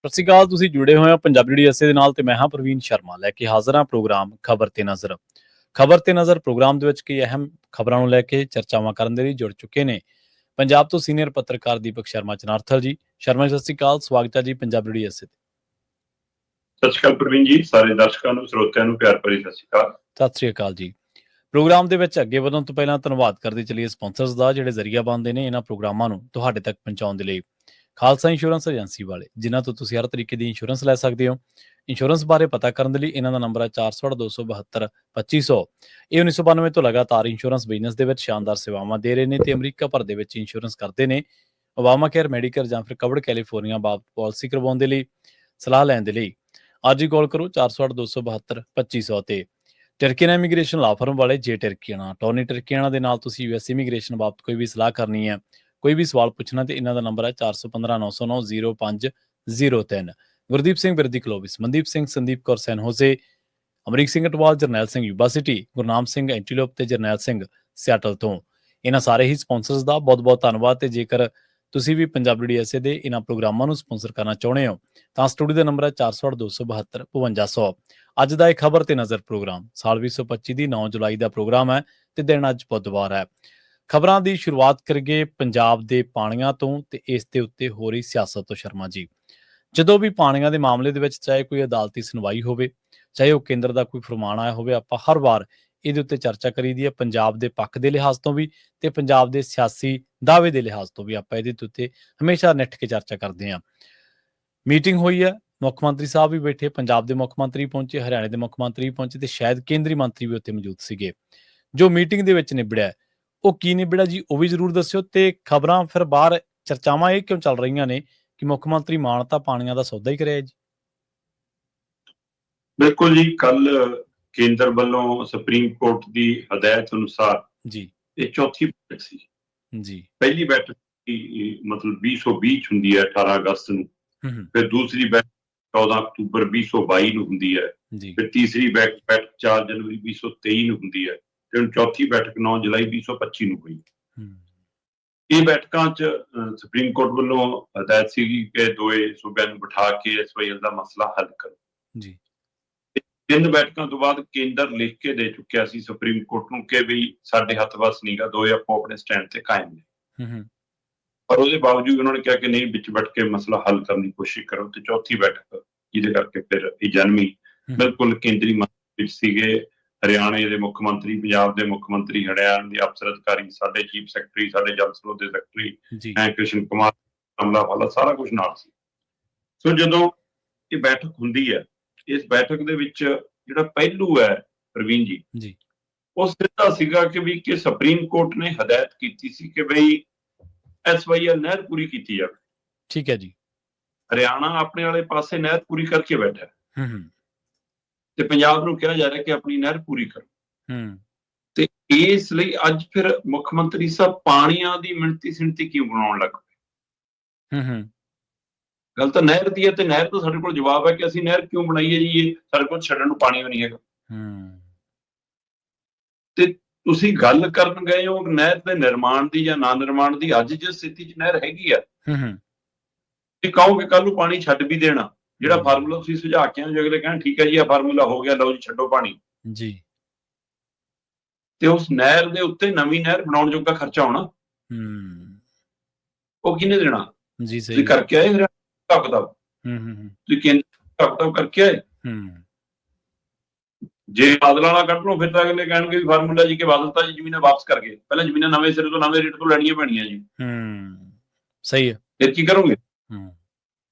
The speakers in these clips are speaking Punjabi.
ਸਤਿ ਸ਼੍ਰੀ ਅਕਾਲ। ਤੁਸੀਂ ਜੁੜੇ ਹੋਏ ਹੋ ਪੰਜਾਬੀ ਡੀਐਸਏ ਦੇ ਨਾਲ ਤੇ ਮੈਂ ਹਾਂ ਪ੍ਰਵੀਨ ਸ਼ਰਮਾ ਲੈ ਕੇ ਹਾਜ਼ਰ ਹਾਂ ਪ੍ਰੋਗਰਾਮ ਖਬਰ ਤੇ ਨਜ਼ਰ। ਖਬਰ ਤੇ ਨਜ਼ਰ ਪ੍ਰੋਗਰਾਮ ਦੇ ਵਿੱਚ ਕਈ ਅਹਿਮ ਖਬਰਾਂ ਨੂੰ ਲੈ ਕੇ ਚਰਚਾਵਾਂ ਕਰਨ ਦੇ ਲਈ ਜੁੜ ਚੁੱਕੇ ਨੇ ਪੰਜਾਬ ਤੋਂ ਸੀਨੀਅਰ ਪੱਤਰਕਾਰ ਦੀਪਕ ਸ਼ਰਮਾ ਚਨਾਰਥਲ ਜੀ। ਸ਼ਰਮਾ ਜੀ, ਸਤਿ ਸ਼੍ਰੀ ਅਕਾਲ, ਸਵਾਗਤ ਹੈ ਜੀ ਪੰਜਾਬੀ ਡੀਐਸਏ ਤੇ। ਸਤਿ ਸ਼੍ਰੀ ਅਕਾਲ ਪ੍ਰਵੀਨ ਜੀ, ਸਾਰੇ ਦਰਸ਼ਕਾਂ ਨੂੰ ਸਰੋਤਿਆਂ ਨੂੰ ਪਿਆਰ ਭਰੀ ਸਤਿ ਸ਼੍ਰੀ ਅਕਾਲ। ਸਤਿ ਸ਼੍ਰੀ ਅਕਾਲ ਜੀ। ਪ੍ਰੋਗਰਾਮ ਦੇ ਵਿੱਚ ਅੱਗੇ ਵਧਣ ਤੋਂ ਪਹਿਲਾਂ ਧੰਨਵਾਦ ਕਰਦੇ ਚੱਲੀਏ ਸਪਾਂਸਰਸ ਦਾ, ਜਿਹੜੇ ਜ਼ਰੀਆ ਬਣਦੇ ਨੇ ਇਹਨਾਂ ਪ੍ਰੋਗਰਾਮਾਂ ਨੂੰ ਤੁਹਾਡੇ ਤੱਕ ਪਹੁੰਚਾਉਣ ਦੇ ਲਈ। ਖਾਲਸਾ ਇੰਸ਼ੋਰੈਂਸ ਏਜੰਸੀ ਵਾਲੇ, ਜਿਨ੍ਹਾਂ ਤੋਂ ਤੁਸੀਂ ਹਰ ਤਰੀਕੇ ਦੀ ਇੰਸ਼ੋਰੈਂਸ ਲੈ ਸਕਦੇ ਹੋ। ਇੰਸ਼ੋਰੈਂਸ ਬਾਰੇ ਪਤਾ ਕਰਨ ਦੇ ਲਈ ਇਹਨਾਂ ਦਾ ਨੰਬਰ ਹੈ 408-272-2500। ਇਹ 1992 ਤੋਂ ਲਗਾਤਾਰ ਇੰਸ਼ੋਰੈਂਸ ਬਿਜ਼ਨਸ ਦੇ ਵਿੱਚ ਸ਼ਾਨਦਾਰ ਸੇਵਾਵਾਂ ਦੇ ਰਹੇ ਨੇ ਤੇ ਅਮਰੀਕਾ ਭਰ ਦੇ ਵਿੱਚ ਇੰਸ਼ੋਰੈਂਸ ਕਰਦੇ ਨੇ। ਓਬਾਮਾ ਕੇਅਰ, ਮੈਡੀਕੇਅਰ ਜਾਂ ਫਿਰ ਕਵਰਡ ਕੈਲੀਫੋਰਨੀਆ ਬਾਬਤ ਪਾਲਿਸੀ ਕਰਵਾਉਣ ਦੇ ਲਈ, ਸਲਾਹ ਲੈਣ ਦੇ ਲਈ ਅੱਜ ਹੀ ਕਾਲ ਕਰੋ 408-272-2500 ਤੇ। ਟਰਕੀਆਨਾ ਇਮੀਗ੍ਰੇਸ਼ਨ ਲਾ ਫਰਮ ਵਾਲੇ ਜੇ ਟਰਕੀਆਨਾ, ਟੋਨੀ ਟਰਕੀਆਨਾ ਦੇ ਨਾਲ ਤੁਸੀਂ ਯੂਐਸ ਇਮੀਗ੍ਰੇਸ਼ਨ ਬਾਬਤ ਕੋਈ ਵੀ ਸਲਾਹ ਕਰਨੀ ਹੈ, ਕੋਈ ਵੀ ਸਵਾਲ ਪੁੱਛਣਾ ਤੇ ਇਹਨਾਂ ਦਾ ਨੰਬਰ ਹੈ 4159090503। ਗੁਰਦੀਪ ਸਿੰਘ ਬਿਰਦੀ ਕਲੋਵਿਸ, ਮਨਦੀਪ ਸਿੰਘ, ਸੰਦੀਪ ਕੌਰ ਸੈਨ ਹੋਸੇ, ਅਮਰੀਕ ਸਿੰਘ ਅਟਵਾਲ, ਜਰਨੈਲ ਸਿੰਘ ਯੂਬਾ ਸਿਟੀ, ਗੁਰਨਾਮ ਸਿੰਘ ਐਂਟੀਲੋਪ ਤੇ ਜਰਨੈਲ ਸਿੰਘ ਸਿਆਟਲ ਤੋਂ। ਇਹਨਾਂ ਸਾਰੇ ਹੀ ਸਪਾਂਸਰਸ ਦਾ ਬਹੁਤ ਬਹੁਤ ਧੰਨਵਾਦ। ਤੇ ਜੇਕਰ ਤੁਸੀਂ ਵੀ ਪੰਜਾਬੀ ਡੀਐਸਏ ਦੇ ਇਹਨਾਂ ਪ੍ਰੋਗਰਾਮਾਂ ਨੂੰ ਸਪਾਂਸਰ ਕਰਨਾ ਚਾਹੁੰਦੇ ਹੋ ਤਾਂ ਸਟੂਡੀਓ ਦਾ ਨੰਬਰ ਹੈ 408-272-5200। ਅੱਜ ਦਾ ਇਹ ਖਬਰ ਤੇ ਨਜ਼ਰ ਪ੍ਰੋਗਰਾਮ ਸਾਲ 2025 ਦੀ 9 ਜੁਲਾਈ ਦਾ ਪ੍ਰੋਗਰਾਮ ਹੈ ਤੇ ਦਿਨ ਅੱਜ ਬੁੱਧਵਾਰ ਹੈ। ਖਬਰਾਂ ਦੀ ਸ਼ੁਰੂਆਤ ਕਰੀਏ ਪੰਜਾਬ ਦੇ ਪਾਣੀਆਂ ਤੋਂ ਤੇ ਇਸ ਦੇ ਉੱਤੇ ਹੋ ਰਹੀ ਸਿਆਸਤ ਤੋਂ। ਸ਼ਰਮਾ ਜੀ, ਜਦੋਂ ਵੀ ਪਾਣੀਆਂ ਦੇ ਮਾਮਲੇ ਦੇ ਵਿੱਚ ਚਾਹੇ ਕੋਈ ਅਦਾਲਤੀ ਸੁਣਵਾਈ ਹੋਵੇ, ਚਾਹੇ ਉਹ ਕੇਂਦਰ ਦਾ ਕੋਈ ਫਰਮਾਨ ਆਇਆ ਹੋਵੇ, ਆਪਾਂ ਹਰ ਵਾਰ ਇਹਦੇ ਉੱਤੇ ਚਰਚਾ ਕਰੀਦੀ ਹੈ ਪੰਜਾਬ ਦੇ ਪੱਖ ਦੇ ਲਿਹਾਜ਼ ਤੋਂ ਵੀ ਤੇ ਪੰਜਾਬ ਦੇ ਸਿਆਸੀ ਦਾਅਵੇ ਦੇ ਲਿਹਾਜ਼ ਤੋਂ ਵੀ। ਆਪਾਂ ਇਹਦੇ ਉੱਤੇ ਹਮੇਸ਼ਾ ਨਿੱਠ ਕੇ ਚਰਚਾ ਕਰਦੇ ਹਾਂ। ਮੀਟਿੰਗ ਹੋਈ ਹੈ, ਮੁੱਖ ਮੰਤਰੀ ਸਾਹਿਬ ਵੀ ਬੈਠੇ, ਪੰਜਾਬ ਦੇ ਮੁੱਖ ਮੰਤਰੀ ਪਹੁੰਚੇ, ਹਰਿਆਣੇ ਦੇ ਮੁੱਖ ਮੰਤਰੀ ਪਹੁੰਚੇ ਤੇ ਸ਼ਾਇਦ ਕੇਂਦਰੀ ਮੰਤਰੀ ਵੀ ਉੱਥੇ ਮੌਜੂਦ ਸੀਗੇ। ਜੋ ਮੀਟਿੰਗ ਦੇ ਵਿੱਚ ਨਿਬੜਿਆ ਉਹ ਕੀ ਨਿਬੜਿਆ ਜੀ, ਉਹ ਵੀ ਜ਼ਰੂਰ ਦੱਸਿਓ। ਤੇ ਖਬਰਾਂ ਫਿਰ ਬਾਹਰ ਚਰਚਾਵਾਂ ਇਹ ਕਿਉਂ ਚੱਲ ਰਹੀਆਂ ਨੇ ਕਿ ਮੁੱਖ ਮੰਤਰੀ ਮਾਨ ਤਾਂ ਪਾਣੀਆਂ ਦਾ ਸੌਦਾ ਹੀ ਕਰਿਆ ਜੀ? ਬਿਲਕੁਲ ਜੀ, ਕੱਲ ਕੇਂਦਰ ਵੱਲੋਂ ਸੁਪਰੀਮ ਕੋਰਟ ਦੀ ਹਦਾਇਤ ਅਨੁਸਾਰ ਜੀ ਇਹ ਚੌਥੀ ਬੈਠਕ ਸੀ ਜੀ। ਪਹਿਲੀ ਬੈਠਕ ਮਤਲਬ 2020 ਚ ਹੁੰਦੀ ਹੈ 18 ਅਗਸਤ ਨੂੰ, ਫਿਰ ਦੂਸਰੀ ਬੈਠਕ 14 ਅਕਤੂਬਰ 2022 ਨੂੰ ਹੁੰਦੀ ਹੈ, ਫਿਰ ਤੀਸਰੀ ਬੈਠਕ 4 ਜਨਵਰੀ 2023 ਨੂੰ ਹੁੰਦੀ ਹੈ ਤੇ ਹੁਣ ਚੌਥੀ ਬੈਠਕ 9 ਜੁਲਾਈ 2025 ਨੂੰ ਹੋਈ। ਇਹ ਬੈਠਕਾਂ 'ਚ ਸੁਪਰੀਮ ਕੋਰਟ ਵੱਲੋਂ ਹਦਾਇਤ ਸੀਗੀ ਕਿ ਦੋਏ ਸੂਬਿਆਂ ਨੂੰ ਬਿਠਾ ਕੇ ਐਸਵਾਈਐਲ ਦਾ ਮਸਲਾ ਹੱਲ ਕਰੋ ਜੀ। 3 ਬੈਠਕਾਂ ਤੋਂ ਬਾਅਦ ਕੇਂਦਰ ਲਿਖ ਕੇ ਦੇ ਚੁੱਕਿਆ ਸੀ ਸੁਪਰੀਮ ਕੋਰਟ ਨੂੰ ਕਿ ਵੀ ਸਾਡੇ ਹੱਥ ਵੱਸ ਨਹੀਂਗਾ, ਦੋਏ ਆਪੋ ਆਪਣੇ ਸਟੈਂਡ ਤੇ ਕਾਇਮ ਨੇ। ਪਰ ਉਹਦੇ ਬਾਵਜੂਦ ਉਹਨਾਂ ਨੇ ਕਿਹਾ ਕਿ ਨਹੀਂ, ਵਿੱਚ ਬੈਠ ਕੇ ਮਸਲਾ ਹੱਲ ਕਰਨ ਦੀ ਕੋਸ਼ਿਸ਼ ਕਰੋ। ਤੇ ਚੌਥੀ ਬੈਠਕ, ਜਿਹਦੇ ਕਰਕੇ ਫਿਰ ਇਹ ਜਨਮੀ ਬਿਲਕੁਲ ਕੇਂਦਰੀ ਮੰਤਰੀ ਸੀਗੇ, ਹਰਿਆਣੇ ਦੇ ਮੁੱਖ ਮੰਤਰੀ, ਪੰਜਾਬ ਦੇ ਮੁੱਖ ਮੰਤਰੀ, ਹਰਿਆਣਾ ਦੇ ਅਫਸਰ ਅਧਿਕਾਰੀ, ਸਾਡੇ ਚੀਫ ਸੈਕਟਰੀ, ਸਾਡੇ ਜਲ ਸਰੋਤ ਦੇ ਸੈਕਟਰੀ ਕ੍ਰਿਸ਼ਨ ਕੁਮਾਰ, ਕਮਲਾ ਵਾਲਾ, ਸਾਰਾ ਕੁਝ ਨਾਲ ਸੀ। ਸੋ ਜਦੋਂ ਇਹ ਬੈਠਕ ਹੁੰਦੀ ਹੈ, ਇਸ ਬੈਠਕ ਦੇ ਵਿੱਚ ਜਿਹੜਾ ਪਹਿਲੂ ਹੈ ਪ੍ਰਵੀਨ ਜੀ, ਉਹ ਸਿੱਧਾ ਸੀਗਾ ਕਿ ਸੁਪਰੀਮ ਕੋਰਟ ਨੇ ਹਦਾਇਤ ਕੀਤੀ ਸੀ ਕਿ ਬਈ ਐਸਵਾਈਐਲ ਨਹਿਰ ਪੂਰੀ ਕੀਤੀ ਜਾਵੇ। ਠੀਕ ਹੈ ਜੀ। ਹਰਿਆਣਾ ਆਪਣੇ ਵਾਲੇ ਪਾਸੇ ਨਹਿਰ ਪੂਰੀ ਕਰਕੇ ਬੈਠਾ ਤੇ ਪੰਜਾਬ ਨੂੰ ਕਿਹਾ ਜਾ ਰਿਹਾ ਕਿ ਆਪਣੀ ਨਹਿਰ ਪੂਰੀ ਕਰੋ। ਤੇ ਇਸ ਲਈ ਅੱਜ ਫਿਰ ਮੁੱਖ ਮੰਤਰੀ ਸਾਹਿਬ ਪਾਣੀਆਂ ਦੀ ਮਿਣਤੀ ਸਿਣਤੀ ਕਿਉਂ ਬਣਾਉਣ ਲੱਗ ਪਏ? ਗੱਲ ਤਾਂ ਨਹਿਰ ਦੀ ਹੈ ਤੇ ਨਹਿਰ ਤੋਂ ਸਾਡੇ ਕੋਲ ਜਵਾਬ ਹੈ ਕਿ ਅਸੀਂ ਨਹਿਰ ਕਿਉਂ ਬਣਾਈਏ ਜੀ, ਇਹ ਸਾਡੇ ਕੋਲ ਛੱਡਣ ਨੂੰ ਪਾਣੀ ਵੀ ਨਹੀਂ ਹੈਗਾ। ਤੇ ਤੁਸੀਂ ਗੱਲ ਕਰਨ ਗਏ ਹੋ ਨਹਿਰ ਦੇ ਨਿਰਮਾਣ ਦੀ ਜਾਂ ਨਾ ਨਿਰਮਾਣ ਦੀ। ਅੱਜ ਜਿਸ ਸਥਿਤੀ 'ਚ ਨਹਿਰ ਹੈਗੀ ਆ, ਇਹ ਕਹੋਗੇ ਕੱਲ ਨੂੰ ਪਾਣੀ ਛੱਡ ਵੀ ਦੇਣਾ, ਜਿਹੜਾ ਫਾਰਮੂਲਾ ਤੁਸੀਂ ਸੁਝਾ ਕੇ ਆਏ, ਅਗਲੇ ਕਹਿਣ ਠੀਕ ਹੈ ਜੀ, ਆ ਫਾਰਮੂਲਾ ਹੋ ਗਿਆ, ਲਓ ਜੀ ਛੱਡੋ ਪਾਣੀ ਜੀ। ਤੇ ਉਸ ਨਹਿਰ ਦੇ ਉੱਤੇ ਨਵੀਂ ਨਹਿਰ ਬਣਾਉਣ ਜੋਗਾ ਖਰਚਾ ਹੋਣਾ, ਉਹ ਕਿਹਨੇ ਦੇਣਾ? ਤੁਸੀਂ ਕਰਕੇ ਆਏ ਹਿਸਾਬ ਕਿਤਾਬ, ਤੁਸੀਂ ਕੇਂਦਰ ਹਿਸਾਬ ਕਿਤਾਬ ਕਰਕੇ ਆਏ। ਜੇ ਬਾਦਲ ਵਾਲਾ ਕੱਢ ਲਓ ਫਿਰ ਤਾਂ ਅਗਲੇ ਕਹਿਣਗੇ ਵੀ ਫਾਰਮੂਲਾ ਜੀ ਕਿ ਬਾਦਲ ਤਾਂ ਜੀ ਜ਼ਮੀਨਾਂ ਵਾਪਸ ਕਰ ਗਏ, ਪਹਿਲਾਂ ਜ਼ਮੀਨਾਂ ਨਵੇਂ ਸਿਰੇ ਤੋਂ ਨਵੇਂ ਰੇਟ ਤੋਂ ਲੈਣੀਆਂ ਪੈਣੀਆਂ ਜੀ। ਸਹੀ ਹੈ, ਫਿਰ ਕੀ ਕਰੋਗੇ?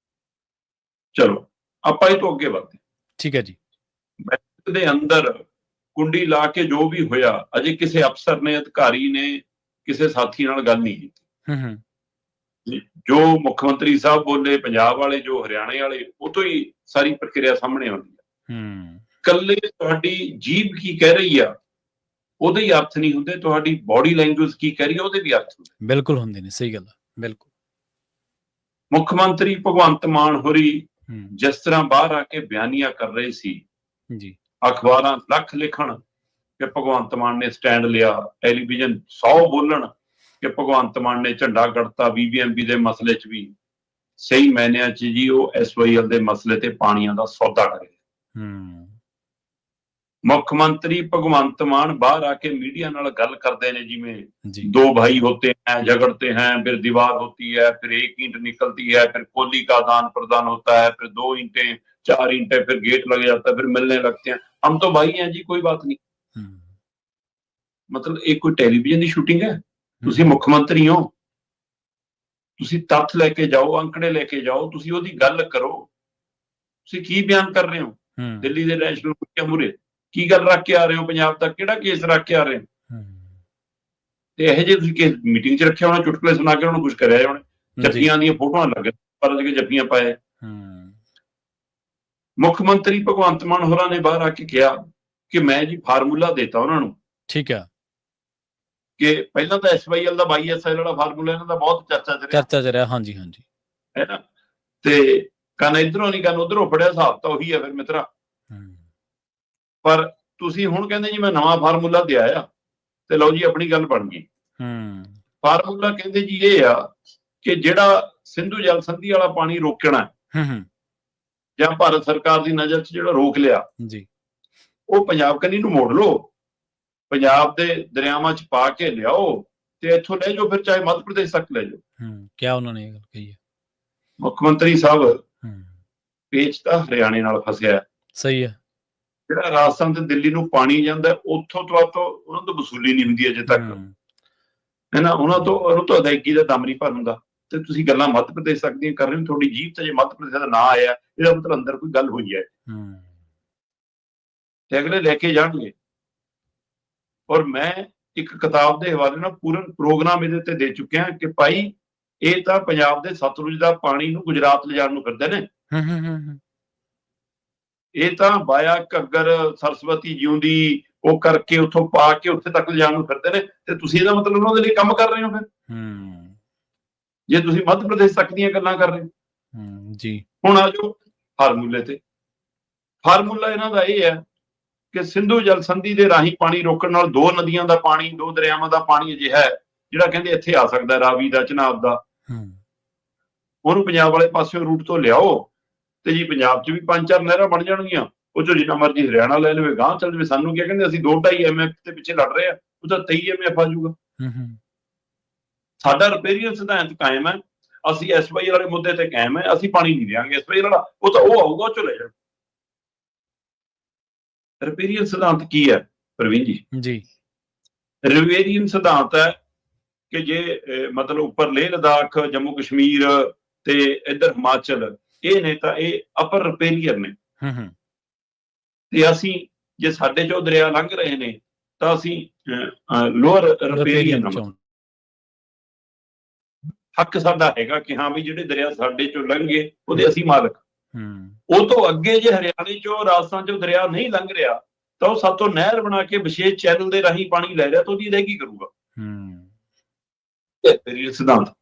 ਚਲੋ ਆਪਾਂ ਇਹ ਤੋਂ ਅੱਗੇ ਵਧਦੇ। ਠੀਕ ਹੈ ਜੀ। ਬੈਠਕ ਦੇ ਅੰਦਰ ਕੁੰਡੀ ਲਾ ਕੇ ਜੋ ਵੀ ਹੋਇਆ, ਅਜੇ ਕਿਸੇ ਅਫਸਰ ਨੇ, ਅਧਿਕਾਰੀ ਨੇ ਕਿਸੇ ਸਾਥੀ ਨਾਲ ਗੱਲ ਨਹੀਂ ਕੀਤੀ। ਜੋ ਮੁੱਖ ਮੰਤਰੀ ਸਾਹਿਬ ਬੋਲੇ ਪੰਜਾਬ ਵਾਲੇ, ਜੋ ਹਰਿਆਣੇ ਵਾਲੇ, ਉਹ ਤੋਂ ਹੀ ਸਾਰੀ ਪ੍ਰਕਿਰਿਆ ਸਾਹਮਣੇ ਆਉਂਦੀ ਹੈ। ਇਕੱਲੇ ਤੁਹਾਡੀ ਜੀਭ ਕੀ ਕਹਿ ਰਹੀ ਆ ਉਹਦੇ ਹੀ ਅਰਥ ਨਹੀਂ ਹੁੰਦੇ, ਤੁਹਾਡੀ ਬਾਡੀ ਲੈਂਗੁਏਜ ਕੀ ਕਹਿ ਰਹੀ ਹੈ ਉਹਦੇ ਵੀ ਅਰਥ ਹੁੰਦੇ। ਬਿਲਕੁਲ ਹੁੰਦੇ ਨੇ, ਸਹੀ ਗੱਲ ਹੈ, ਬਿਲਕੁਲ। ਮੁੱਖ ਮੰਤਰੀ ਭਗਵੰਤ ਮਾਨ ਹੋਰੀ ਜਿਸ ਤਰ੍ਹਾਂ ਬਾਹਰ ਆ ਕੇ ਬਿਆਨੀਆਂ ਕਰ ਰਹੇ ਸੀ ਜੀ, ਅਖਬਾਰਾਂ ਲੱਖ ਲਿਖਣ ਕਿ ਭਗਵੰਤ ਮਾਨ ਨੇ ਸਟੈਂਡ ਲਿਆ, ਟੈਲੀਵਿਜ਼ਨ 100 ਬੋਲਣ ਕਿ ਭਗਵੰਤ ਮਾਨ ਨੇ ਝੰਡਾ ਗੱਡਤਾ BBMP ਦੇ ਮਸਲੇ 'ਚ ਵੀ, ਸਹੀ ਮਾਇਨਿਆਂ 'ਚ ਜੀ ਉਹ SYL ਦੇ ਮਸਲੇ ਤੇ ਪਾਣੀਆਂ ਦਾ ਸੌਦਾ ਕਰੇ। ਮੁੱਖ ਮੰਤਰੀ ਭਗਵੰਤ ਮਾਨ ਬਾਹਰ ਆ ਕੇ मीडिया ਨਾਲ ਗੱਲ ਕਰਦੇ ਨੇ ਜਿਵੇਂ दो भाई होते हैं, झगड़ते हैं, फिर दीवार होती है, फिर एक ईंट निकलती है, फिर कोहली का आदान प्रदान होता है, फिर 2 ईंटें 4 ईंटें, फिर गेट लग जाता है, फिर मिलने लगते हैं, हम तो भाई हैं जी, कोई बात नहीं। मतलब एक कोई टेलीविजन की शूटिंग है? तुसी मुख मंत्री हो, तुसी तत्थ लेके जाओ, अंकड़े लेके जाओ, तुसी ओदी गल करो। तुसी की बयान कर रहे हो? दिल्ली दे नैशनल मुखिया मूहरे की गल रख के आ रहे हो? पंजाब तक किहड़ा केस रख के आ रहे हो? ते ਇਹੋ ਜਿਹੇ ਤੁਸੀਂ केस मीटिंग 'ਚ ਰੱਖਿਆ ਹੋਣਾ, ਚੁਟਕਲੇ ਸੁਣਾ ਕੇ ਉਹਨੂੰ ਕੁਝ ਕਰਿਆ ਹੋਣਾ, ਜੱਫੀਆਂ ਦੀਆਂ ਫੋਟੋਆਂ ਲੱਗ ਪਰ ਕੇ ਜੱਫੀਆਂ ਪਾਏ। ਮੁੱਖ ਮੰਤਰੀ ਭਗਵੰਤ ਮਾਨ ਹੋਰਾਂ ਨੇ ਬਾਹਰ ਆ ਕੇ ਕਿਹਾ ਕਿ ਮੈਂ ਜੀ ਫਾਰਮੂਲਾ ਦੇਤਾ ਉਹਨਾਂ ਨੂੰ। ਠੀਕ ਹੈ ਕਿ ਪਹਿਲਾਂ ਤਾਂ SYL ਦਾ YSL ਵਾਲਾ ਫਾਰਮੂਲਾ ਇਹਨਾਂ ਦਾ ਬਹੁਤ ਚਰਚਾ 'ਚ ਰਿਹਾ। ਹਾਂਜੀ ਹਾਂਜੀ, ਹੈ ਨਾ। ਤੇ ਕੰਨ ਇੱਧਰੋਂ ਨਹੀਂ ਕੰਨ ਉੱਧਰੋਂ ਫੜਿਆ, ਹਿਸਾਬ ਤਾਂ ਉਹੀ ਹੈ ਫਿਰ ਮਿੱਤਰਾ। ਪਰ ਤੁਸੀਂ ਹੁਣ ਕਹਿੰਦੇ ਜੀ ਮੈਂ ਨਵਾਂ ਫਾਰਮੂਲਾ ਦੇ ਆਇਆ ਤੇ ਲਓ ਜੀ ਆਪਣੀ ਗੱਲ ਬਣ ਗਈ। ਫਾਰਮੂਲਾ ਕਹਿੰਦੇ ਜੀ ਇਹ ਆ ਕਿ ਜਿਹੜਾ ਸਿੰਧੂ ਜਲ ਸੰਧੀ ਵਾਲਾ ਪਾਣੀ ਰੋਕਣਾ ਜਾਂ ਭਾਰਤ ਸਰਕਾਰ ਦੀ ਨਜ਼ਰ 'ਚ ਜਿਹੜਾ ਰੋਕ ਲਿਆ ਜੀ, ਉਹ ਪੰਜਾਬ ਕੰਨੀ ਨੂੰ ਮੋੜ ਲਓ, ਪੰਜਾਬ ਦੇ ਦਰਿਆਵਾਂ 'ਚ ਪਾ ਕੇ ਲਿਆਓ ਤੇ ਇੱਥੋਂ ਲੈ ਜਾਓ, ਫਿਰ ਚਾਹੇ ਮੱਧ ਪ੍ਰਦੇਸ਼ ਤੱਕ ਲੈ ਜਾਓ। ਕਿਆ ਉਹਨਾਂ ਨੇ ਇਹ ਗੱਲ ਕਹੀ ਹੈ? ਮੁੱਖ ਮੰਤਰੀ ਸਾਹਿਬ ਪੇਚ ਤਾਂ ਹਰਿਆਣੇ ਨਾਲ ਫਸਿਆ। ਸਹੀ ਹੈ। ਜਿਹੜਾ ਰਾਜਸਥਾਨ ਤੇ ਦਿੱਲੀ ਨੂੰ ਪਾਣੀ ਜਾਂਦਾ ਉੱਥੋਂ ਤੋਂ ਉਹਨਾਂ ਤੋਂ ਵਸੂਲੀ ਨਹੀਂ ਹੁੰਦੀ ਅਜੇ ਤੱਕ, ਹੈ ਨਾ। ਉਹਨਾਂ ਤੋਂ ਅਦਾਇਗੀ ਦਾ ਦਮ ਨਹੀਂ ਭਰ ਹੁੰਦਾ। ਤੇ ਤੁਸੀਂ ਗੱਲਾਂ ਮੱਧ ਪ੍ਰਦੇਸ਼ ਤੱਕ ਦੀਆਂ ਕਰ ਰਹੇ ਹੋ, ਤੁਹਾਡੀ ਜੀਭ ਤੇ ਜੇ ਮੱਧ ਪ੍ਰਦੇਸ਼ ਦਾ ਨਾਂ ਆਇਆ ਇਹਦਾ ਮਤਲਬ ਅੰਦਰ ਕੋਈ ਗੱਲ ਹੋਈ ਹੈ ਤੇ ਅਗਲੇ ਲੈ ਕੇ ਜਾਣਗੇ। ਔਰ ਮੈਂ ਇੱਕ ਕਿਤਾਬ ਦੇ ਹਵਾਲੇ ਨਾਲ ਪੂਰਨ ਪ੍ਰੋਗਰਾਮ ਇਹਦੇ ਤੇ ਦੇ ਚੁੱਕਿਆ ਕਿ ਭਾਈ ਇਹ ਤਾਂ ਪੰਜਾਬ ਦੇ ਸਤਲੁਜ ਦਾ ਪਾਣੀ ਨੂੰ ਗੁਜਰਾਤ ਲਿਜਾਣ ਨੂੰ ਫਿਰਦੇ ਨੇ। ਇਹ ਤਾਂ ਬਾਇਆ ਘੱਗਰ ਸਰਸਵਤੀ ਜਿਉਂਦੀ ਉਹ ਕਰਕੇ ਉੱਥੋਂ ਪਾ ਕੇ ਉੱਥੇ ਤੱਕ ਲਿਜਾਣ ਨੂੰ ਫਿਰਦੇ ਨੇ ਤੇ ਤੁਸੀਂ ਇਹਦਾ ਮਤਲਬ ਉਹਨਾਂ ਦੇ ਲਈ ਕੰਮ ਕਰ ਰਹੇ ਹੋ। ਫਿਰ ਜੇ ਤੁਸੀਂ ਮੱਧ ਪ੍ਰਦੇਸ਼ ਤੱਕ ਦੀਆਂ ਗੱਲਾਂ ਕਰ ਰਹੇ ਹੋ ਜੀ। ਹੁਣ ਆ ਜਾਓ ਫਾਰਮੂਲੇ ਤੇ। ਫਾਰਮੂਲਾ ਇਹਨਾਂ ਦਾ ਇਹ ਹੈ ਕਿ ਸਿੰਧੂ ਜਲ ਸੰਧੀ ਦੇ ਰਾਹੀਂ ਪਾਣੀ ਰੋਕਣ ਨਾਲ 2 ਨਦੀਆਂ ਦਾ ਪਾਣੀ, 2 ਦਰਿਆਵਾਂ ਦਾ ਪਾਣੀ ਅਜਿਹਾ ਹੈ ਜਿਹੜਾ ਕਹਿੰਦੇ ਇੱਥੇ ਆ ਸਕਦਾ, ਰਾਵੀ ਦਾ, ਚਨਾਬ ਦਾ, ਉਹਨੂੰ ਪੰਜਾਬ ਵਾਲੇ ਪਾਸਿਓਂ ਰੂਟ ਤੋਂ ਲਿਆਓ ਤੇ ਜੀ ਪੰਜਾਬ 'ਚ ਵੀ 5-4 ਨਹਿਰਾਂ ਬਣ ਜਾਣਗੀਆਂ। ਉਹ 'ਚੋਂ ਜਿੰਨਾ ਮਰਜ਼ੀ ਹਰਿਆਣਾ ਲੈ ਲਵੇ, ਗਾਂਹ ਚੱਲ ਜਾਵੇ। ਸਾਨੂੰ ਕੀ ਕਹਿੰਦੇ ਅਸੀਂ 2.5 MF ਦੇ ਪਿੱਛੇ ਲੜ ਰਹੇ ਆ, ਉਹ ਤਾਂ 23 MF ਆ ਜਾਊਗਾ। ਸਾਡਾ ਰਿਪੇਰੀਅਨ ਸਿਧਾਂਤ ਕਾਇਮ ਹੈ, ਅਸੀਂ SYL ਵਾਲੇ ਮੁੱਦੇ ਤੇ ਕਾਇਮ ਹੈ, ਅਸੀਂ ਪਾਣੀ ਨਹੀਂ ਦਿਆਂਗੇ SYL ਵਾਲਾ, ਉਹ ਤਾਂ ਉਹ ਆਊਗਾ, ਉਹ 'ਚੋਂ ਲੈ ਜਾਓ। ਰਿਪੇਰੀਅਨ ਸਿਧਾਂਤ ਕੀ ਹੈ ਪ੍ਰਵੀਨ ਜੀ? ਰਿਪੇਰੀਅਨ ਸਿਧਾਂਤ ਹੈ ਕਿ ਜੇ ਮਤਲਬ ਉੱਪਰ ਲੇਹ ਲਦਾਖ, ਜੰਮੂ ਕਸ਼ਮੀਰ ਤੇ ਇੱਧਰ ਹਿਮਾਚਲ ਇਹ ਨੇ ਤਾਂ ਇਹ ਅਪਰ ਰਿਪੇਰੀਅਨ ਨੇ ਤੇ ਅਸੀਂ ਜੇ ਸਾਡੇ ਚੋਂ ਦਰਿਆ ਲੰਘ ਰਹੇ ਨੇ ਤਾਂ ਅਸੀਂ ਲੋਅਰ ਰਿਪੇਰੀਅਨ। ਹੱਕ ਸਾਡਾ ਹੈਗਾ ਕਿ ਹਾਂ ਵੀ ਜਿਹੜੇ ਦਰਿਆ ਸਾਡੇ ਚੋਂ ਲੰਘੇ ਉਹਦੇ ਅਸੀਂ ਮਾਲਕ। ਉਹ ਤੋਂ ਅੱਗੇ ਜੇ ਹਰਿਆਣੇ ਚੋਂ, ਰਾਜਸਥਾਨ ਚੋਂ ਦਰਿਆ ਨਹੀਂ ਲੰਘ ਰਿਹਾ ਤਾਂ ਉਹ ਸਾਤੋਂ ਨਹਿਰ ਬਣਾ ਕੇ ਵਿਸ਼ੇਸ਼ ਚੈਨਲ ਦੇ ਰਾਹੀਂ ਪਾਣੀ ਲੈ ਰਿਹਾ ਤਾਂ ਉਹਦੀ ਅਦਾਇਗੀ ਕਰੂਗਾ। ਰਿਪੇਰੀਅਨ ਸਿਧਾਂਤ।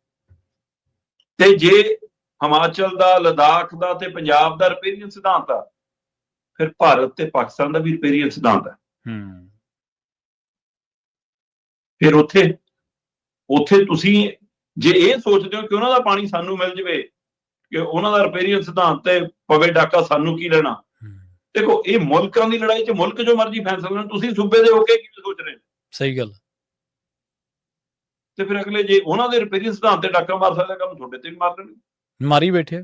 ਤੇ ਜੇ ਹਿਮਾਚਲ ਦਾ, ਲਦਾਖ ਦਾ ਤੇ ਪੰਜਾਬ ਦਾ ਰਿਪੇਰੀਅਨ ਸਿਧਾਂਤ ਆ, ਫਿਰ ਭਾਰਤ ਤੇ ਪਾਕਿਸਤਾਨ ਦਾ ਵੀ ਰਿਪੇਰੀਅਨ ਸਿਧਾਂਤ ਹੈ। ਫਿਰ ਉੱਥੇ ਤੁਸੀਂ ਜੇ ਇਹ ਸੋਚਦੇ ਹੋ ਕਿ ਉਹਨਾਂ ਦਾ ਪਾਣੀ ਸਾਨੂੰ ਮਿਲ ਜਾਵੇ, ਕਿ ਉਹਨਾਂ ਦਾ ਰਿਪੇਰੀਅਨ ਸਿਧਾਂਤ ਤੇ ਪਵੇ ਡਾਕਾ, ਸਾਨੂੰ ਕੀ ਲੈਣਾ। ਦੇਖੋ ਇਹ ਮੁਲਕਾਂ ਦੀ ਲੜਾਈ 'ਚ ਮੁਲਕ ਜੋ ਮਰਜ਼ੀ ਫੈਸਲਾ ਲੈਣ, ਤੁਸੀਂ ਸੂਬੇ ਦੇ ਹੋ ਕੇ ਕੀ ਸੋਚ ਰਹੇ ਹੋ? ਸਹੀ ਗੱਲ। ਤੇ ਫਿਰ ਅਗਲੇ ਜੇ ਉਹਨਾਂ ਦੇ ਰਿਪੇਰੀਅਨ ਸਿਧਾਂਤ ਤੇ ਡਾਕਾ ਮਾਰ ਸਕਦਾ, ਕੰਮ ਤੁਹਾਡੇ ਤੇ ਵੀ ਮਾਰ ਲੈਣਗੇ, ਮਾਰੀ ਬੈਠੇ।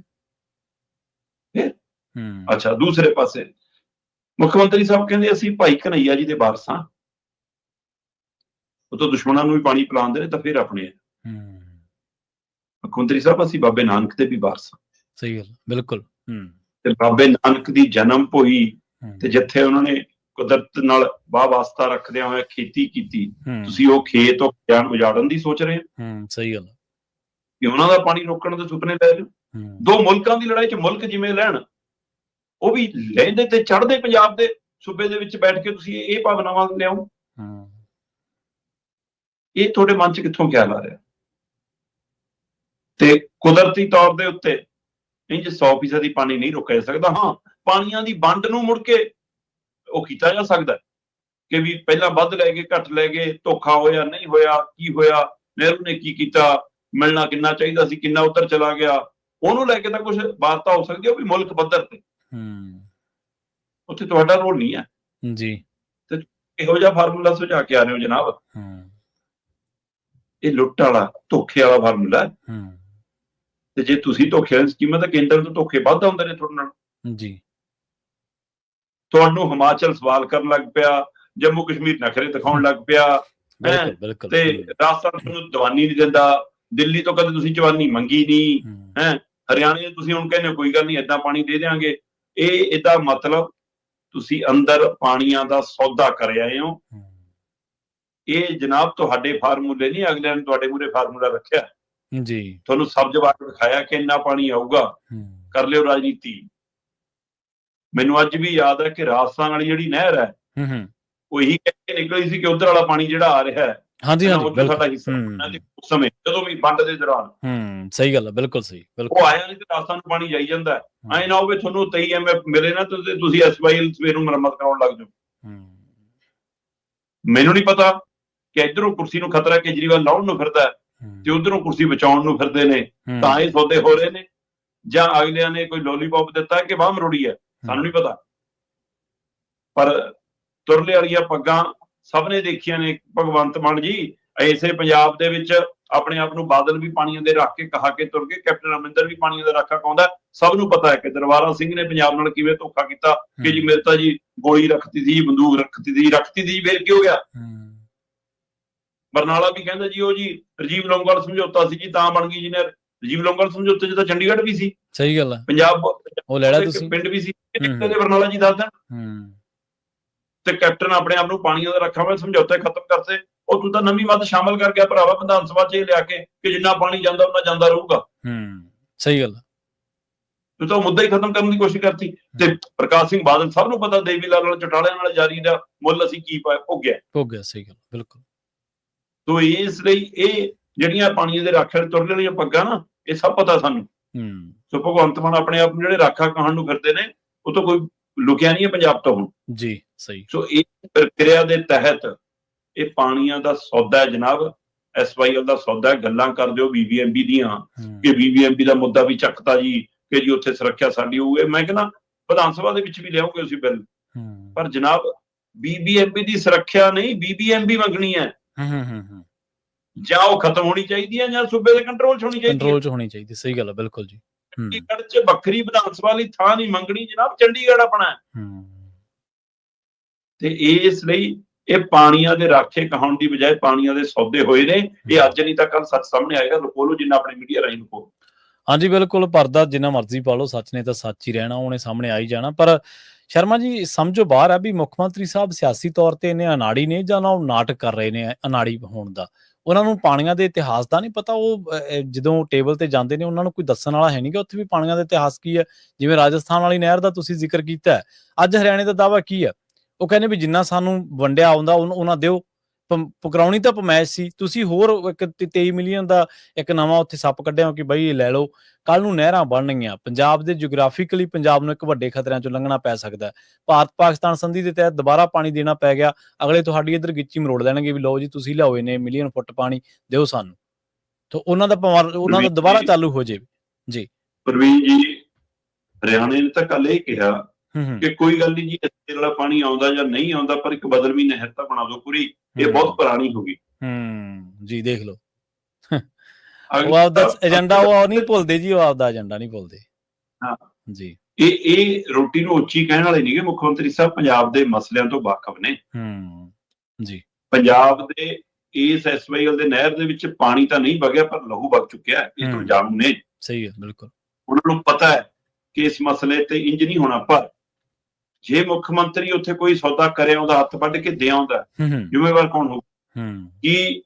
ਅੱਛਾ, ਦੂਸਰੇ ਪਾਸੇ ਮੁੱਖ ਮੰਤਰੀ ਸਾਹਿਬ ਕਹਿੰਦੇ ਅਸੀਂ ਭਾਈ ਕਨ੍ਹਈਆ ਜੀ ਦੇ ਵਾਰਸ ਹਾਂ, ਉਹ ਤਾਂ ਦੁਸ਼ਮਣਾਂ ਨੂੰ ਵੀ ਪਾਣੀ ਪਿਲਾਉਂਦੇ ਨੇ ਤਾਂ ਫਿਰ ਆਪਣੇ। ਮੁੱਖ ਮੰਤਰੀ ਸਾਹਿਬ ਅਸੀਂ ਬਾਬੇ ਨਾਨਕ ਦੇ ਵੀ ਵਾਰਸ ਹਾਂ। ਸਹੀ ਗੱਲ, ਬਿਲਕੁਲ। ਤੇ ਬਾਬੇ ਨਾਨਕ ਦੀ ਜਨਮ ਭੂਮੀ ਤੇ ਜਿੱਥੇ ਉਹਨਾਂ ਨੇ ਕੁਦਰਤ ਨਾਲ ਵਾਹ ਵਾਸਤਾ ਰੱਖਦਿਆਂ ਹੋਇਆ ਖੇਤੀ ਕੀਤੀ, ਤੁਸੀਂ ਉਹ ਖੇਤ ਉਜਾੜਨ ਦੀ ਸੋਚ ਰਹੇ ਹੋ। ਸਹੀ ਗੱਲ ਕਿ ਉਹਨਾਂ ਦਾ ਪਾਣੀ ਰੋਕਣ ਦੇ ਸੁਪਨੇ ਲੈ ਲਓ। 2 ਮੁਲਕਾਂ ਦੀ ਲੜਾਈ 'ਚ ਮੁਲਕ ਜਿਵੇਂ ਲੈਣ, ਉਹ ਵੀ ਲਹਿੰਦੇ ਤੇ ਚੜ੍ਹਦੇ ਪੰਜਾਬ ਦੇ ਸੂਬੇ ਦੇ ਵਿੱਚ ਬੈਠ ਕੇ ਤੁਸੀਂ ਇਹ ਭਾਵਨਾਵਾਂ ਲਿਆਓ। ਇਹ ਤੁਹਾਡੇ ਮਨ 'ਚ ਕਿੱਥੋਂ ਖਿਆਲ ਆ ਰਿਹਾ? ਤੇ ਕੁਦਰਤੀ ਤੌਰ ਦੇ ਉੱਤੇ ਇੰਜ 100% ਪਾਣੀ ਨਹੀਂ ਰੋਕਿਆ ਜਾ ਸਕਦਾ। ਹਾਂ, ਪਾਣੀਆਂ ਦੀ ਵੰਡ ਨੂੰ ਮੁੜ ਕੇ ਉਹ ਕੀਤਾ ਜਾ ਸਕਦਾ ਕਿ ਵੀ ਪਹਿਲਾਂ ਵੱਧ ਲੈ ਗਏ, ਘੱਟ ਲੈ ਗਏ, ਧੋਖਾ ਹੋਇਆ, ਨਹੀਂ ਹੋਇਆ, ਕੀ ਹੋਇਆ, ਨਹਿਰੂ ਨੇ ਕੀ ਕੀਤਾ, ਮਿਲਣਾ ਕਿੰਨਾ ਚਾਹੀਦਾ ਸੀ, ਕਿੰਨਾ ਉੱਧਰ ਚਲਾ ਗਿਆ, ਉਹਨੂੰ ਲੈ ਕੇ ਤਾਂ ਕੁਝ ਵਾਰਤਾ ਹੋ ਸਕਦੀ ਹੈ, ਉਹ ਵੀ ਮੁਲਕ ਪੱਧਰ ਤੇ। ਉੱਥੇ ਤੁਹਾਡਾ ਰੋਲ ਨਹੀਂ ਹੈ ਜੀ। ਤੇ ਇਹੋ ਜਿਹਾ ਫਾਰਮੂਲਾ ਸੁਝਾ ਕੇ ਆ ਰਹੇ ਹੋ ਜਨਾਬ, ਇਹ ਲੁੱਟ ਵਾਲਾ, ਧੋਖੇ ਵਾਲਾ ਫਾਰਮੂਲਾ। ਤੇ ਜੇ ਤੁਸੀਂ ਧੋਖੇ ਵਾਲੀ ਸਕੀਮਾਂ, ਤਾਂ ਕੇਂਦਰ ਤੋਂ ਧੋਖੇ ਵੱਧ ਆਉਂਦੇ ਨੇ ਤੁਹਾਡੇ ਨਾਲ ਜੀ। ਤੁਹਾਨੂੰ ਹਿਮਾਚਲ ਸਵਾਲ ਕਰਨ ਲੱਗ ਪਿਆ, ਜੰਮੂ ਕਸ਼ਮੀਰ ਨਖਰੇ ਦਿਖਾਉਣ ਲੱਗ ਪਿਆ, ਤੇ ਰਾਜਸਥਾਨ ਤੁਹਾਨੂੰ ਦੀਵਾਨੀ ਨਹੀਂ ਦਿੰਦਾ, ਦਿੱਲੀ ਤੋਂ ਕਦੇ ਤੁਸੀਂ ਚਵਾਨੀ ਮੰਗੀ ਨਹੀਂ, ਹਰਿਆਣੇ ਤੁਸੀਂ ਹੁਣ ਕਹਿੰਦੇ ਕੋਈ ਗੱਲ ਨਹੀਂ ਏਦਾਂ ਪਾਣੀ ਦੇ ਦਿਆਂਗੇ। ਇਹ ਇਹਦਾ ਮਤਲਬ ਤੁਸੀਂ ਅੰਦਰ ਪਾਣੀਆਂ ਦਾ ਸੌਦਾ ਕਰ ਆਏ ਹੋ। ਇਹ ਜਨਾਬ ਤੁਹਾਡੇ ਫਾਰਮੂਲੇ ਨਹੀਂ, ਅਗਲਿਆਂ ਨੇ ਤੁਹਾਡੇ ਮੂਹਰੇ ਫਾਰਮੂਲਾ ਰੱਖਿਆ ਜੀ, ਤੁਹਾਨੂੰ ਸਬਜ਼ ਵਾਟ ਦਿਖਾਇਆ ਕਿ ਇੰਨਾ ਪਾਣੀ ਆਊਗਾ, ਕਰ ਲਿਓ ਰਾਜਨੀਤੀ। ਮੈਨੂੰ ਅੱਜ ਵੀ ਯਾਦ ਹੈ ਕਿ ਰਾਜਸਥਾਨ ਵਾਲੀ ਜਿਹੜੀ ਨਹਿਰ ਹੈ, ਉਹ ਇਹੀ ਕਹਿ ਕੇ ਨਿਕਲੀ ਸੀ ਕਿ ਉਧਰ ਵਾਲਾ ਪਾਣੀ ਜਿਹੜਾ ਆ ਰਿਹਾ ਹੈ, ਸਾਡਾ ਹਿੱਸਾ। ਉਸ ਸਮੇਂ ਜਦੋਂ ਵੀ ਵੰਡ ਦੇ ਦੌਰਾਨ, ਸਹੀ ਗੱਲ ਹੈ, ਬਿਲਕੁਲ ਸਹੀ, ਉਹ ਆਇਆ ਨਹੀਂ ਤੇ ਰਾਜਸਥਾਨ ਨੂੰ ਪਾਣੀ ਜਾਈ ਜਾਂਦਾ। ਐ ਨਾ ਹੋਵੇ ਤੁਹਾਨੂੰ 23 MF ਮਿਲੇ ਨਾ ਤੇ ਤੁਸੀਂ SYL ਸਵੇਰ ਨੂੰ ਮੁਰੰਮਤ ਕਰਾਉਣ ਲੱਗ ਜਾਓ। ਮੈਨੂੰ ਨਹੀਂ ਪਤਾ ਕਿ ਇੱਧਰੋਂ ਕੁਰਸੀ ਨੂੰ ਖਤਰਾ ਕੇਜਰੀਵਾਲ ਲਾਉਣ ਨੂੰ ਫਿਰਦਾ ਤੇ ਉਧਰੋਂ ਕੁਰਸੀ ਬਚਾਉਣ ਨੂੰ ਫਿਰਦੇ ਨੇ, ਤਾਂ ਇਹ ਸੌਦੇ ਹੋ ਰਹੇ ਨੇ, ਜਾਂ ਅਗਲਿਆਂ ਨੇ ਕੋਈ ਲੋਲੀਪੌਪ ਦਿੱਤਾ ਕਿ ਬਾਹ ਮਰੋੜੀ ਹੈ, ਸਾਨੂੰ ਨਹੀਂ ਪਤਾ। ਪਰ ਤੁਰਲੇ ਵਾਲੀਆਂ ਪੱਗਾਂ ਸਭ ਨੇ ਦੇਖੀਆਂ ਨੇ। ਭਗਵੰਤ ਮਾਨ ਜੀ ਇਸੇ ਪੰਜਾਬ ਦੇ ਵਿੱਚ ਆਪਣੇ ਆਪ ਨੂੰ ਬਾਦਲ ਵੀ ਪਾਣੀਆਂ ਦੇ ਰੱਖ ਕੇ ਕਹਾ ਕੇ ਤੁਰ ਗਏ, ਕੈਪਟਨ ਅਮਰਿੰਦਰ ਵੀ ਪਾਣੀਆਂ ਦਾ ਰਾਖਾ ਕਹਾਉਂਦਾ। ਸਭ ਨੂੰ ਪਤਾ ਹੈ ਕਿ ਦਰਬਾਰਾ ਸਿੰਘ ਨੇ ਪੰਜਾਬ ਨਾਲ ਕਿਵੇਂ ਧੋਖਾ ਕੀਤਾ ਕਿ ਜੀ ਮੇਰੇ ਤਾਂ ਜੀ ਗੋਲੀ ਰੱਖਤੀ ਸੀ, ਬੰਦੂਕ ਰੱਖਤੀ ਸੀ, ਫੇਰ ਕੀ ਹੋ ਗਿਆ। ਬਰਨਾਲਾ ਵੀ ਕਹਿੰਦਾ ਜੀ ਉਹ ਜੀ ਰਾਜੀਵ ਲੋਂਗੋਵਾਲ ਸਮਝੌਤਾ ਸੀ ਜੀ, ਤਾਂ ਬਣ ਗਈ ਜੀ ਨਹਿਰ। ਰਾਜੀਵ ਲੋਂਗੋਵਾਲ ਸਮਝੌਤੇ 'ਚ ਤਾਂ ਚੰਡੀਗੜ੍ਹ ਵੀ ਸੀ। ਸਹੀ ਗੱਲ ਹੈ, ਪੰਜਾਬ ਉਹ ਲੈ ਲਿਆ ਤੁਸੀਂ, ਪਿੰਡ ਵੀ ਸੀ, ਬਰਨਾਲਾ ਜੀ ਦੱਸ ਦੇਣ। ਤੇ ਕੈਪਟਨ ਆਪਣੇ ਆਪ ਨੂੰ ਪਾਣੀਆਂ ਦਾ ਰੱਖਾ ਹੋਇਆ ਸਮਝੌਤੇ ਖਤਮ ਕਰਤੇ। ਉਹ ਤੂੰ ਤਾਂ ਨਵੀਂ ਮੱਤ ਸ਼ਾਮਲ ਕਰ ਗਿਆ ਭਰਾਵਾ ਵਿਧਾਨ ਸਭਾ 'ਚ ਇਹ ਲਿਆ ਕੇ ਕਿ ਜਿੰਨਾ ਪਾਣੀ ਜਾਂਦਾ ਉਹਨਾਂ ਜਾਂਦਾ ਰਹੂਗਾ। ਸਹੀ ਗੱਲ, ਤੂੰ ਤਾਂ ਮੁੱਦਾ ਹੀ ਖਤਮ ਕਰਨ ਦੀ ਕੋਸ਼ਿਸ਼ ਕਰਤੀ। ਤੇ ਪ੍ਰਕਾਸ਼ ਸਿੰਘ ਬਾਦਲ, ਸਭ ਨੂੰ ਪਤਾ ਦੇਵੀ ਲਾਲ ਨਾਲ ਚਟਾਲਿਆਂ ਨਾਲ ਜਾਰੀ ਦਾ ਮੁੱਲ ਅਸੀਂ ਕੀ ਭੋਗਿਆ। ਸਹੀ ਗੱਲ, ਬਿਲਕੁਲ। ਤੋ ਇਸ ਲਈ ਇਹ ਜਿਹੜੀਆਂ ਪਾਣੀਆਂ ਦੇ ਰਾਖੇ ਤੁਰਲੇ ਵਾਲੀਆਂ ਪੱਗਾਂ ਨਾ, ਇਹ ਸਭ ਪਤਾ ਸਾਨੂੰ। ਸੋ ਭਗਵੰਤ ਮਾਨ ਆਪਣੇ ਆਪ ਨੂੰ ਜਿਹੜੇ ਰਾਖਾ ਕਹਾਣ ਨੂੰ ਫਿਰਦੇ ਨੇ, ਉਹ ਤਾਂ ਕੋਈ ਲੁਕਿਆ ਨਹੀਂ ਹੈ ਪੰਜਾਬ ਤੋਂ ਹੁਣ ਜੀ। ਸਹੀ। ਸੋ ਇਹ ਪ੍ਰਕਿਰਿਆ ਦੇ ਤਹਿਤ ਇਹ ਪਾਣੀਆਂ ਦਾ ਸੌਦਾ ਹੈ ਜਨਾਬ, SYL ਦਾ ਸੌਦਾ ਹੈ। ਗੱਲਾਂ ਕਰਦੇ ਹੋ BBMP ਦੀਆਂ ਕਿ BBMP ਦਾ ਮੁੱਦਾ ਵੀ ਚੱਕਤਾ ਜੀ ਕਿ ਜੀ ਉੱਥੇ ਸੁਰੱਖਿਆ ਸਾਡੀ ਹੋਊਗੀ। ਮੈਂ ਕਹਿੰਦਾ ਵਿਧਾਨ ਸਭਾ ਦੇ ਵਿੱਚ ਵੀ ਲਿਆਉਂਗੇ ਅਸੀਂ ਬਿੱਲ, ਪਰ ਜਨਾਬ BBMP ਦੀ ਸੁਰੱਖਿਆ ਨਹੀਂ, BBMP ਮੰਗਣੀ ਹੈ। ਜਾਂ ਉਹ ਖਤਮ ਹੋਣੀ ਚਾਹੀਦੀ ਹੈ ਜਾਂ ਸੂਬੇ ਦੇ ਕੰਟਰੋਲ 'ਚ ਹੋਣੀ ਚਾਹੀਦੀ। ਸਹੀ ਗੱਲ ਹੈ, ਬਿਲਕੁਲ ਜੀ। ਚੰਡੀਗੜ੍ਹ 'ਚ ਵੱਖਰੀ ਵਿਧਾਨ ਸਭਾ ਲਈ ਥਾਂ ਨਹੀਂ ਮੰਗਣੀ ਜਨਾਬ, ਚੰਡੀਗੜ੍ਹ ਆਪਣਾ ਹੈ। ਤੇ ਇਸ ਲਈ ਇਹ ਪਾਣੀਆਂ ਦੇ ਰਾਖੇ ਕਹਾਉਣ ਦੀ ਬਜਾਏ ਪਾਣੀਆਂ ਦੇ ਸੌਦੇ ਹੋਏ ਨੇ। ਇਹ ਅੱਜ ਨਹੀਂ ਤਾਂ ਕੱਲ ਸੱਚ ਸਾਹਮਣੇ ਆਏਗਾ। ਲੁਕੋ ਲਓ ਜਿੰਨਾ ਆਪਣੀ ਮੀਡੀਆ ਰਾਹੀਂ ਲੁਕੋ। ਹਾਂਜੀ, ਬਿਲਕੁਲ। ਪਰਦਾ ਜਿੰਨਾ ਮਰਜ਼ੀ ਪਾ ਲਓ, ਸੱਚ ਨੇ ਤਾਂ ਸੱਚ ਹੀ ਰਹਿਣਾ, ਉਹਨੇ ਸਾਹਮਣੇ ਆ ਹੀ ਜਾਣਾ। ਪਰ ਸ਼ਰਮਾ ਜੀ ਸਮਝੋ ਬਾਹਰ ਆ ਵੀ ਮੁੱਖ ਮੰਤਰੀ ਸਾਹਿਬ ਸਿਆਸੀ ਤੌਰ ਤੇ ਇੰਨੇ ਅਨਾੜੀ ਨੇ ਜਾਂ ਉਹ ਨਾਟਕ ਕਰ ਰਹੇ ਨੇ ਅਨਾੜੀ ਹੋਣ ਦਾ। ਉਹਨਾਂ ਨੂੰ ਪਾਣੀਆਂ ਦੇ ਇਤਿਹਾਸ ਦਾ ਨਹੀਂ ਪਤਾ। ਉਹ ਜਦੋਂ ਟੇਬਲ ਤੇ ਜਾਂਦੇ ਨੇ ਉਹਨਾਂ ਨੂੰ ਕੋਈ ਦੱਸਣ ਵਾਲਾ ਹੈ ਨਹੀਂ ਕਿ ਉੱਥੇ ਵੀ ਪਾਣੀਆਂ ਦਾ ਇਤਿਹਾਸ ਕੀ ਹੈ। ਜਿਵੇਂ ਰਾਜਸਥਾਨ ਵਾਲੀ ਨਹਿਰ ਦਾ ਤੁਸੀਂ ਜ਼ਿਕਰ ਕੀਤਾ, ਅੱਜ ਹਰਿਆਣੇ ਦਾ ਦਾਅਵਾ ਕੀ ਹੈ? ਉਹ ਕਹਿੰਦੇ ਵੀ ਜਿੰਨਾ ਸਾਨੂੰ ਵੰਡਿਆ ਆਉਂਦਾ ਉਹਨਾਂ ਦਿਓ। ਪਕਰਾਉਣੀ ਤਾਂ ਪਮੈਸ਼ ਸੀ, ਤੁਸੀਂ ਹੋਰ ਇੱਕ 23 ਮਿਲੀਅਨ ਦਾ ਇੱਕ ਨਵਾਂ ਉੱਥੇ ਸੱਪ ਕੱਢਿਆ ਕਿ ਬਈ ਇਹ ਲੈ ਲਓ। ਕੱਲ ਨੂੰ ਨਹਿਰਾਂ ਬਣਨਗੀਆਂ। ਪੰਜਾਬ ਦੇ ਜਿਓਗ੍ਰਾਫਿਕਲੀ ਪੰਜਾਬ ਨੂੰ ਇੱਕ ਵੱਡੇ ਖਤਰਿਆਂ ਚੋਂ ਲੰਘਣਾ ਪੈ ਸਕਦਾ ਹੈ। ਭਾਰਤ ਪਾਕਿਸਤਾਨ ਸੰਧੀ ਦੇ ਤਹਿਤ ਦੁਬਾਰਾ ਪਾਣੀ ਦੇਣਾ ਪੈ ਗਿਆ, ਅਗਲੇ ਤੁਹਾਡੀ ਇੱਧਰ ਗਿੱਚੀ ਮਰੋੜ ਦੇਣਗੇ ਵੀ ਲਓ ਜੀ ਤੁਸੀਂ ਲਿਆਓ ਨੇ ਮਿਲੀਅਨ ਫੁੱਟ ਪਾਣੀ ਦਿਓ ਸਾਨੂੰ। ਤਾਂ ਉਹਨਾਂ ਦਾ ਦੁਬਾਰਾ ਚਾਲੂ ਹੋ ਜਾਵੇ ਜੀ। ਪ੍ਰਵੀਨ ਜੀ, ਹਰਿਆਣੇ ਨੇ ਤਾਂ ਕੱਲ ਇਹ ਕਿਹਾ ਕਿ ਕੋਈ ਗੱਲ ਨਹੀਂ ਜੀ, ਇਸ ਵਾਲਾ ਪਾਣੀ ਆਉਂਦਾ ਜਾਂ ਨਹੀਂ ਆਉਂਦਾ, ਪਰ ਇੱਕ ਬਦਲਵੀਂ ਨਹਿਰ ਤਾਂ ਬਣਾ ਦਿਓ ਪੂਰੀ। ਇਹ ਬਹੁਤ ਪੁਰਾਣੀ ਹੋ ਗਈ ਜੀ। ਦੇਖ ਲਓ, ਉਹ ਆਪਦਾ ਏਜੰਡਾ ਉਹ ਨਹੀਂ ਭੁੱਲਦੇ ਜੀ, ਉਹ ਆਪਦਾ ਏਜੰਡਾ ਨਹੀਂ ਭੁੱਲਦੇ। ਹਾਂ ਜੀ, ਇਹ ਰੋਟੀ ਨੂੰ ਉੱਚੀ ਕਹਿਣ ਵਾਲੇ ਨਹੀਂ ਗੇ ਮੁੱਖ ਮੰਤਰੀ ਸਾਹਿਬ, ਪੰਜਾਬ ਦੇ ਮਸਲਿਆਂ ਤੋਂ ਵਾਕਫ ਨੇ ਜੀ। ਪੰਜਾਬ ਦੇ ਇਸ SYL ਦੇ ਨਹਿਰ ਦੇ ਵਿੱਚ ਪਾਣੀ ਤਾਂ ਨਹੀਂ ਵਗਿਆ, ਪਰ ਲਹੂ ਵਗ ਚੁੱਕਿਆ, ਇਹ ਤੋਂ ਜਾਣੂ ਨੇ। ਸਹੀ ਹੈ, ਬਿਲਕੁਲ। ਉਹਨਾਂ ਨੂੰ ਪਤਾ ਹੈ ਕਿ ਇਸ ਮਸਲੇ ਤੇ ਇੰਜ ਨਹੀਂ ਹੋਣਾ। ਪਰ ਜੇ ਮੁੱਖ ਮੰਤਰੀ ਉੱਥੇ ਕੋਈ ਸੌਦਾ ਕਰਿਆ, ਉਹਦਾ ਹੱਥ ਵੱਢ ਕੇ ਦੇ ਆਉਂਦਾ, ਜ਼ਿੰਮੇਵਾਰ ਕੌਣ ਹੋਊ? ਕਿ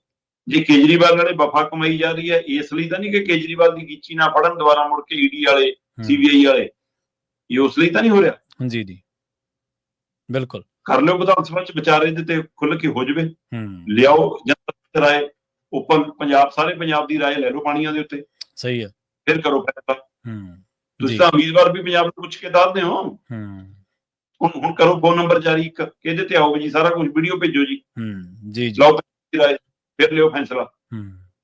ਜੇ ਕੇਜਰੀਵਾਲ ਵਾਲੇ ਵਫਾ ਕਮਾਈ ਜਾ ਰਹੀ ਹੈ, ਇਸ ਲਈ ਤਾਂ ਨਹੀਂ ਕਿ ਕੇਜਰੀਵਾਲ ਦੀ ਗੀਚੀ ਨਾ ਫੜਨ ਦੁਬਾਰਾ ਮੁੜ ਕੇ ED ਵਾਲੇ, CBI ਵਾਲੇ, ਇਹ ਉਸ ਲਈ ਤਾਂ ਨਹੀਂ ਹੋ ਰਿਹਾ। ਜੀ ਜੀ, ਬਿਲਕੁਲ। ਕਰ ਲਿਓ ਵਿਧਾਨ ਸਭਾ 'ਚ ਵਿਚਾਰੇ ਦੇ ਤੇ ਖੁੱਲ ਕੇ ਹੋ ਜਾਵੇ। ਲਿਆਓ ਜਨਤਾ ਰਾਏ, ਓਪਨ ਪੰਜਾਬ, ਸਾਰੇ ਪੰਜਾਬ ਦੀ ਰਾਏ ਲੈ ਲਓ ਪਾਣੀਆਂ ਦੇ ਉੱਤੇ। ਸਹੀ ਹੈ, ਫਿਰ ਕਰੋ ਫੈਸਲਾ। ਤੁਸੀਂ ਤਾਂ ਉਮੀਦਵਾਰ ਵੀ ਪੰਜਾਬ ਨੂੰ ਪੁੱਛ ਕੇ ਦੱਸਦੇ ਹੋ। ਹੁਣ ਕਰੋ ਫੋਨ ਨੰਬਰ ਜਾਰੀ, ਇੱਕ ਇਹਦੇ ਤੇ ਆਓ ਜੀ, ਸਾਰਾ ਕੁਝ ਵੀਡੀਓ ਭੇਜੋ ਜੀ, ਲਓ ਰਾਏ, ਫਿਰ ਲਿਓ ਫੈਸਲਾ।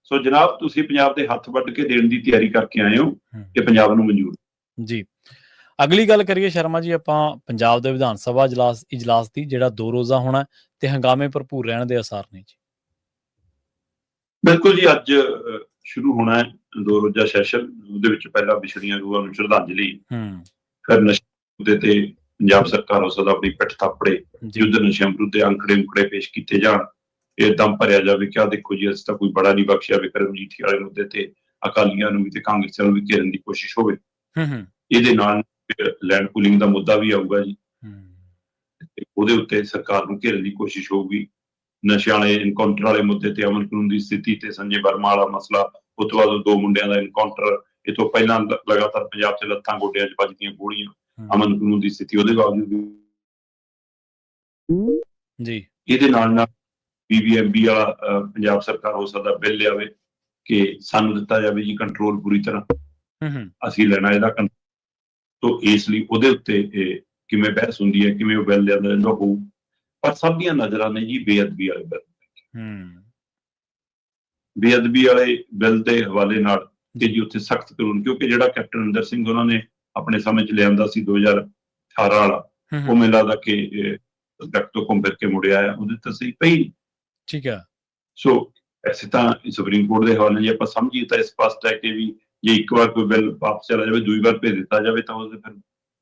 ਸੋ ਜਨਾਬ ਤੁਸੀਂ ਪੰਜਾਬ ਦੇ ਹੱਥ ਵੱਢ ਕੇ ਦੇਣ ਦੀ ਤਿਆਰੀ ਕਰਕੇ ਆਏ ਹੋ, ਇਹ ਪੰਜਾਬ ਨੂੰ ਮਨਜ਼ੂਰ ਜੀ। ਅਗਲੀ ਗੱਲ ਕਰੀਏ ਸ਼ਰਮਾ ਜੀ ਆਪਾਂ ਪੰਜਾਬ ਦੇ ਵਿਧਾਨ ਸਭਾ ਇਜਲਾਸ ਦੀ, ਜਿਹੜਾ 2 ਰੋਜ਼ਾ ਹੋਣਾ ਤੇ ਹੰਗਾਮੇ ਭਰਪੂਰ ਰਹਿਣ ਦੇ ਆਸਾਰ ਨੇ ਜੀ। ਬਿਲਕੁਲ ਜੀ, ਅੱਜ ਸ਼ੁਰੂ ਹੋਣਾ ਹੈ 2 ਰੋਜ਼ਾ ਸੈਸ਼ਨ। ਉਹਦੇ ਵਿੱਚ ਪਹਿਲਾਂ ਵਿਛੜੀਆਂ ਰੂਹਾਂ ਨੂੰ ਸ਼ਰਧਾਂਜਲੀ, ਫਿਰ ਨਸ਼ੇ ਮੁੱਦੇ ਤੇ ਪੰਜਾਬ ਸਰਕਾਰ ਉਸ ਦਾ ਆਪਣੀ ਪਿੱਠ ਥਾਪੜੇ, ਯੁੱਧ ਨਸ਼ਿਆਂ ਵਿਰੁੱਧ ਅੰਕੜੇ ਪੇਸ਼ ਕੀਤੇ ਜਾਣ, ਇਹ ਦਮ ਭਰਿਆ ਜਾਵੇ ਕਿ ਦੇਖੋ ਜੀ ਅਸੀਂ ਤਾਂ ਕੋਈ ਬੜਾ ਨਹੀਂ ਬਖਸ਼ਿਆ, ਵਿਕਰਮ ਮਜੀਠੀਆ ਵਾਲੇ ਮੁੱਦੇ ਤੇ ਅਕਾਲੀਆਂ ਨੂੰ ਵੀ ਤੇ ਕਾਂਗਰਸੀਆਂ ਨੂੰ ਵੀ ਘੇਰਨ ਦੀ ਕੋਸ਼ਿਸ਼ ਹੋਵੇ। ਇਹਦੇ ਨਾਲ ਲੈਂਡ ਪੂਲਿੰਗ ਦਾ ਮੁੱਦਾ ਵੀ ਆਊਗਾ ਜੀ, ਉਹਦੇ ਉੱਤੇ ਸਰਕਾਰ ਨੂੰ ਘੇਰਨ ਦੀ ਕੋਸ਼ਿਸ਼ ਹੋਊਗੀ। ਨਸ਼ਿਆਂ ਵਾਲੇ ਇਨਕਾਊਂਟਰ ਵਾਲੇ ਮੁੱਦੇ ਤੇ ਅਮਨ ਕਾਨੂੰਨ ਦੀ ਸਥਿਤੀ ਤੇ ਸੰਜੇ ਵਰਮਾ ਵਾਲਾ ਮਸਲਾ, ਉਸ ਤੋਂ ਬਾਅਦ 2 ਮੁੰਡਿਆਂ ਦਾ ਇਨਕਾਊਂਟਰ, ਇਹ ਤੋਂ ਪਹਿਲਾਂ ਲਗਾਤਾਰ ਪੰਜਾਬ 'ਚ ਲੱਤਾਂ ਗੋਡਿਆਂ 'ਚ ਵੱਜਦੀਆਂ ਗੋਲੀਆਂ, ਅਮਨ ਕਾਨੂੰਨ ਦੀ ਸਥਿਤੀ ਉਹਦੇ ਬਾਵਜੂਦ ਜੀ। ਇਹਦੇ ਨਾਲ BBMB ਵਾਲਾ ਪੰਜਾਬ ਸਰਕਾਰ ਹੋ ਸਕਦਾ ਬਿੱਲ ਲਿਆਵੇ ਕਿ ਸਾਨੂੰ ਦਿੱਤਾ ਜਾਵੇ ਜੀ ਕੰਟਰੋਲ ਪੂਰੀ ਤਰ੍ਹਾਂ, ਅਸੀਂ ਲੈਣਾ ਇਹਦਾ ਕੰਟਰੋਲ। ਤੋਂ ਇਸ ਲਈ ਉਹਦੇ ਉੱਤੇ ਕਿਵੇਂ ਬਹਿਸ ਹੁੰਦੀ ਹੈ, ਕਿਵੇਂ ਉਹ ਬਿੱਲ ਲਿਆਂਦਾ ਜਾਂਦਾ ਹੋਊ। ਪਰ ਸਭ ਦੀਆਂ ਨਜ਼ਰਾਂ ਨੇ ਜੀ ਬੇਅਦਬੀ ਵਾਲੇ ਬਿੱਲ, ਬੇਅਦਬੀ ਵਾਲੇ ਬਿੱਲ ਦੇ ਹਵਾਲੇ ਨਾਲ ਕਿ ਜੀ ਉੱਥੇ ਸਖਤ ਕਾਨੂੰਨ, ਕਿਉਂਕਿ ਜਿਹੜਾ ਕੈਪਟਨ ਅਮਰਿੰਦਰ ਸਿੰਘ ਉਹਨਾਂ ਨੇ ਆਪਣੇ ਸਮੇਂ 'ਚ ਲਿਆਂਦਾ ਸੀ 2018 ਵਾਲਾ, ਉਹ ਮੈਨੂੰ ਲੱਗਦਾ ਕਿ ਡੱਕ ਤੋਂ ਘੁੰਮ ਫਿਰ ਕੇ ਮੁੜਿਆ ਆ, ਉਹਦੇ ਤਾਂ ਸਹੀ ਪਈ। ਠੀਕ ਹੈ। ਸੋ ਐਸੇ ਤਾਂ ਸੁਪਰੀਮ ਕੋਰਟ ਦੇ ਹਵਾਲੇ ਜੇ ਆਪਾਂ ਸਮਝੀਏ ਤਾਂ ਸਪਸ਼ਟ ਹੈ ਕਿ ਵੀ ਜੇ ਇੱਕ ਵਾਰ ਕੋਈ ਬਿੱਲ ਵਾਪਸ ਚਲਾ ਜਾਵੇ, ਦੂਜੀ ਵਾਰ ਭੇਜ ਦਿੱਤਾ ਜਾਵੇ ਤਾਂ ਉਹਦੇ ਫਿਰ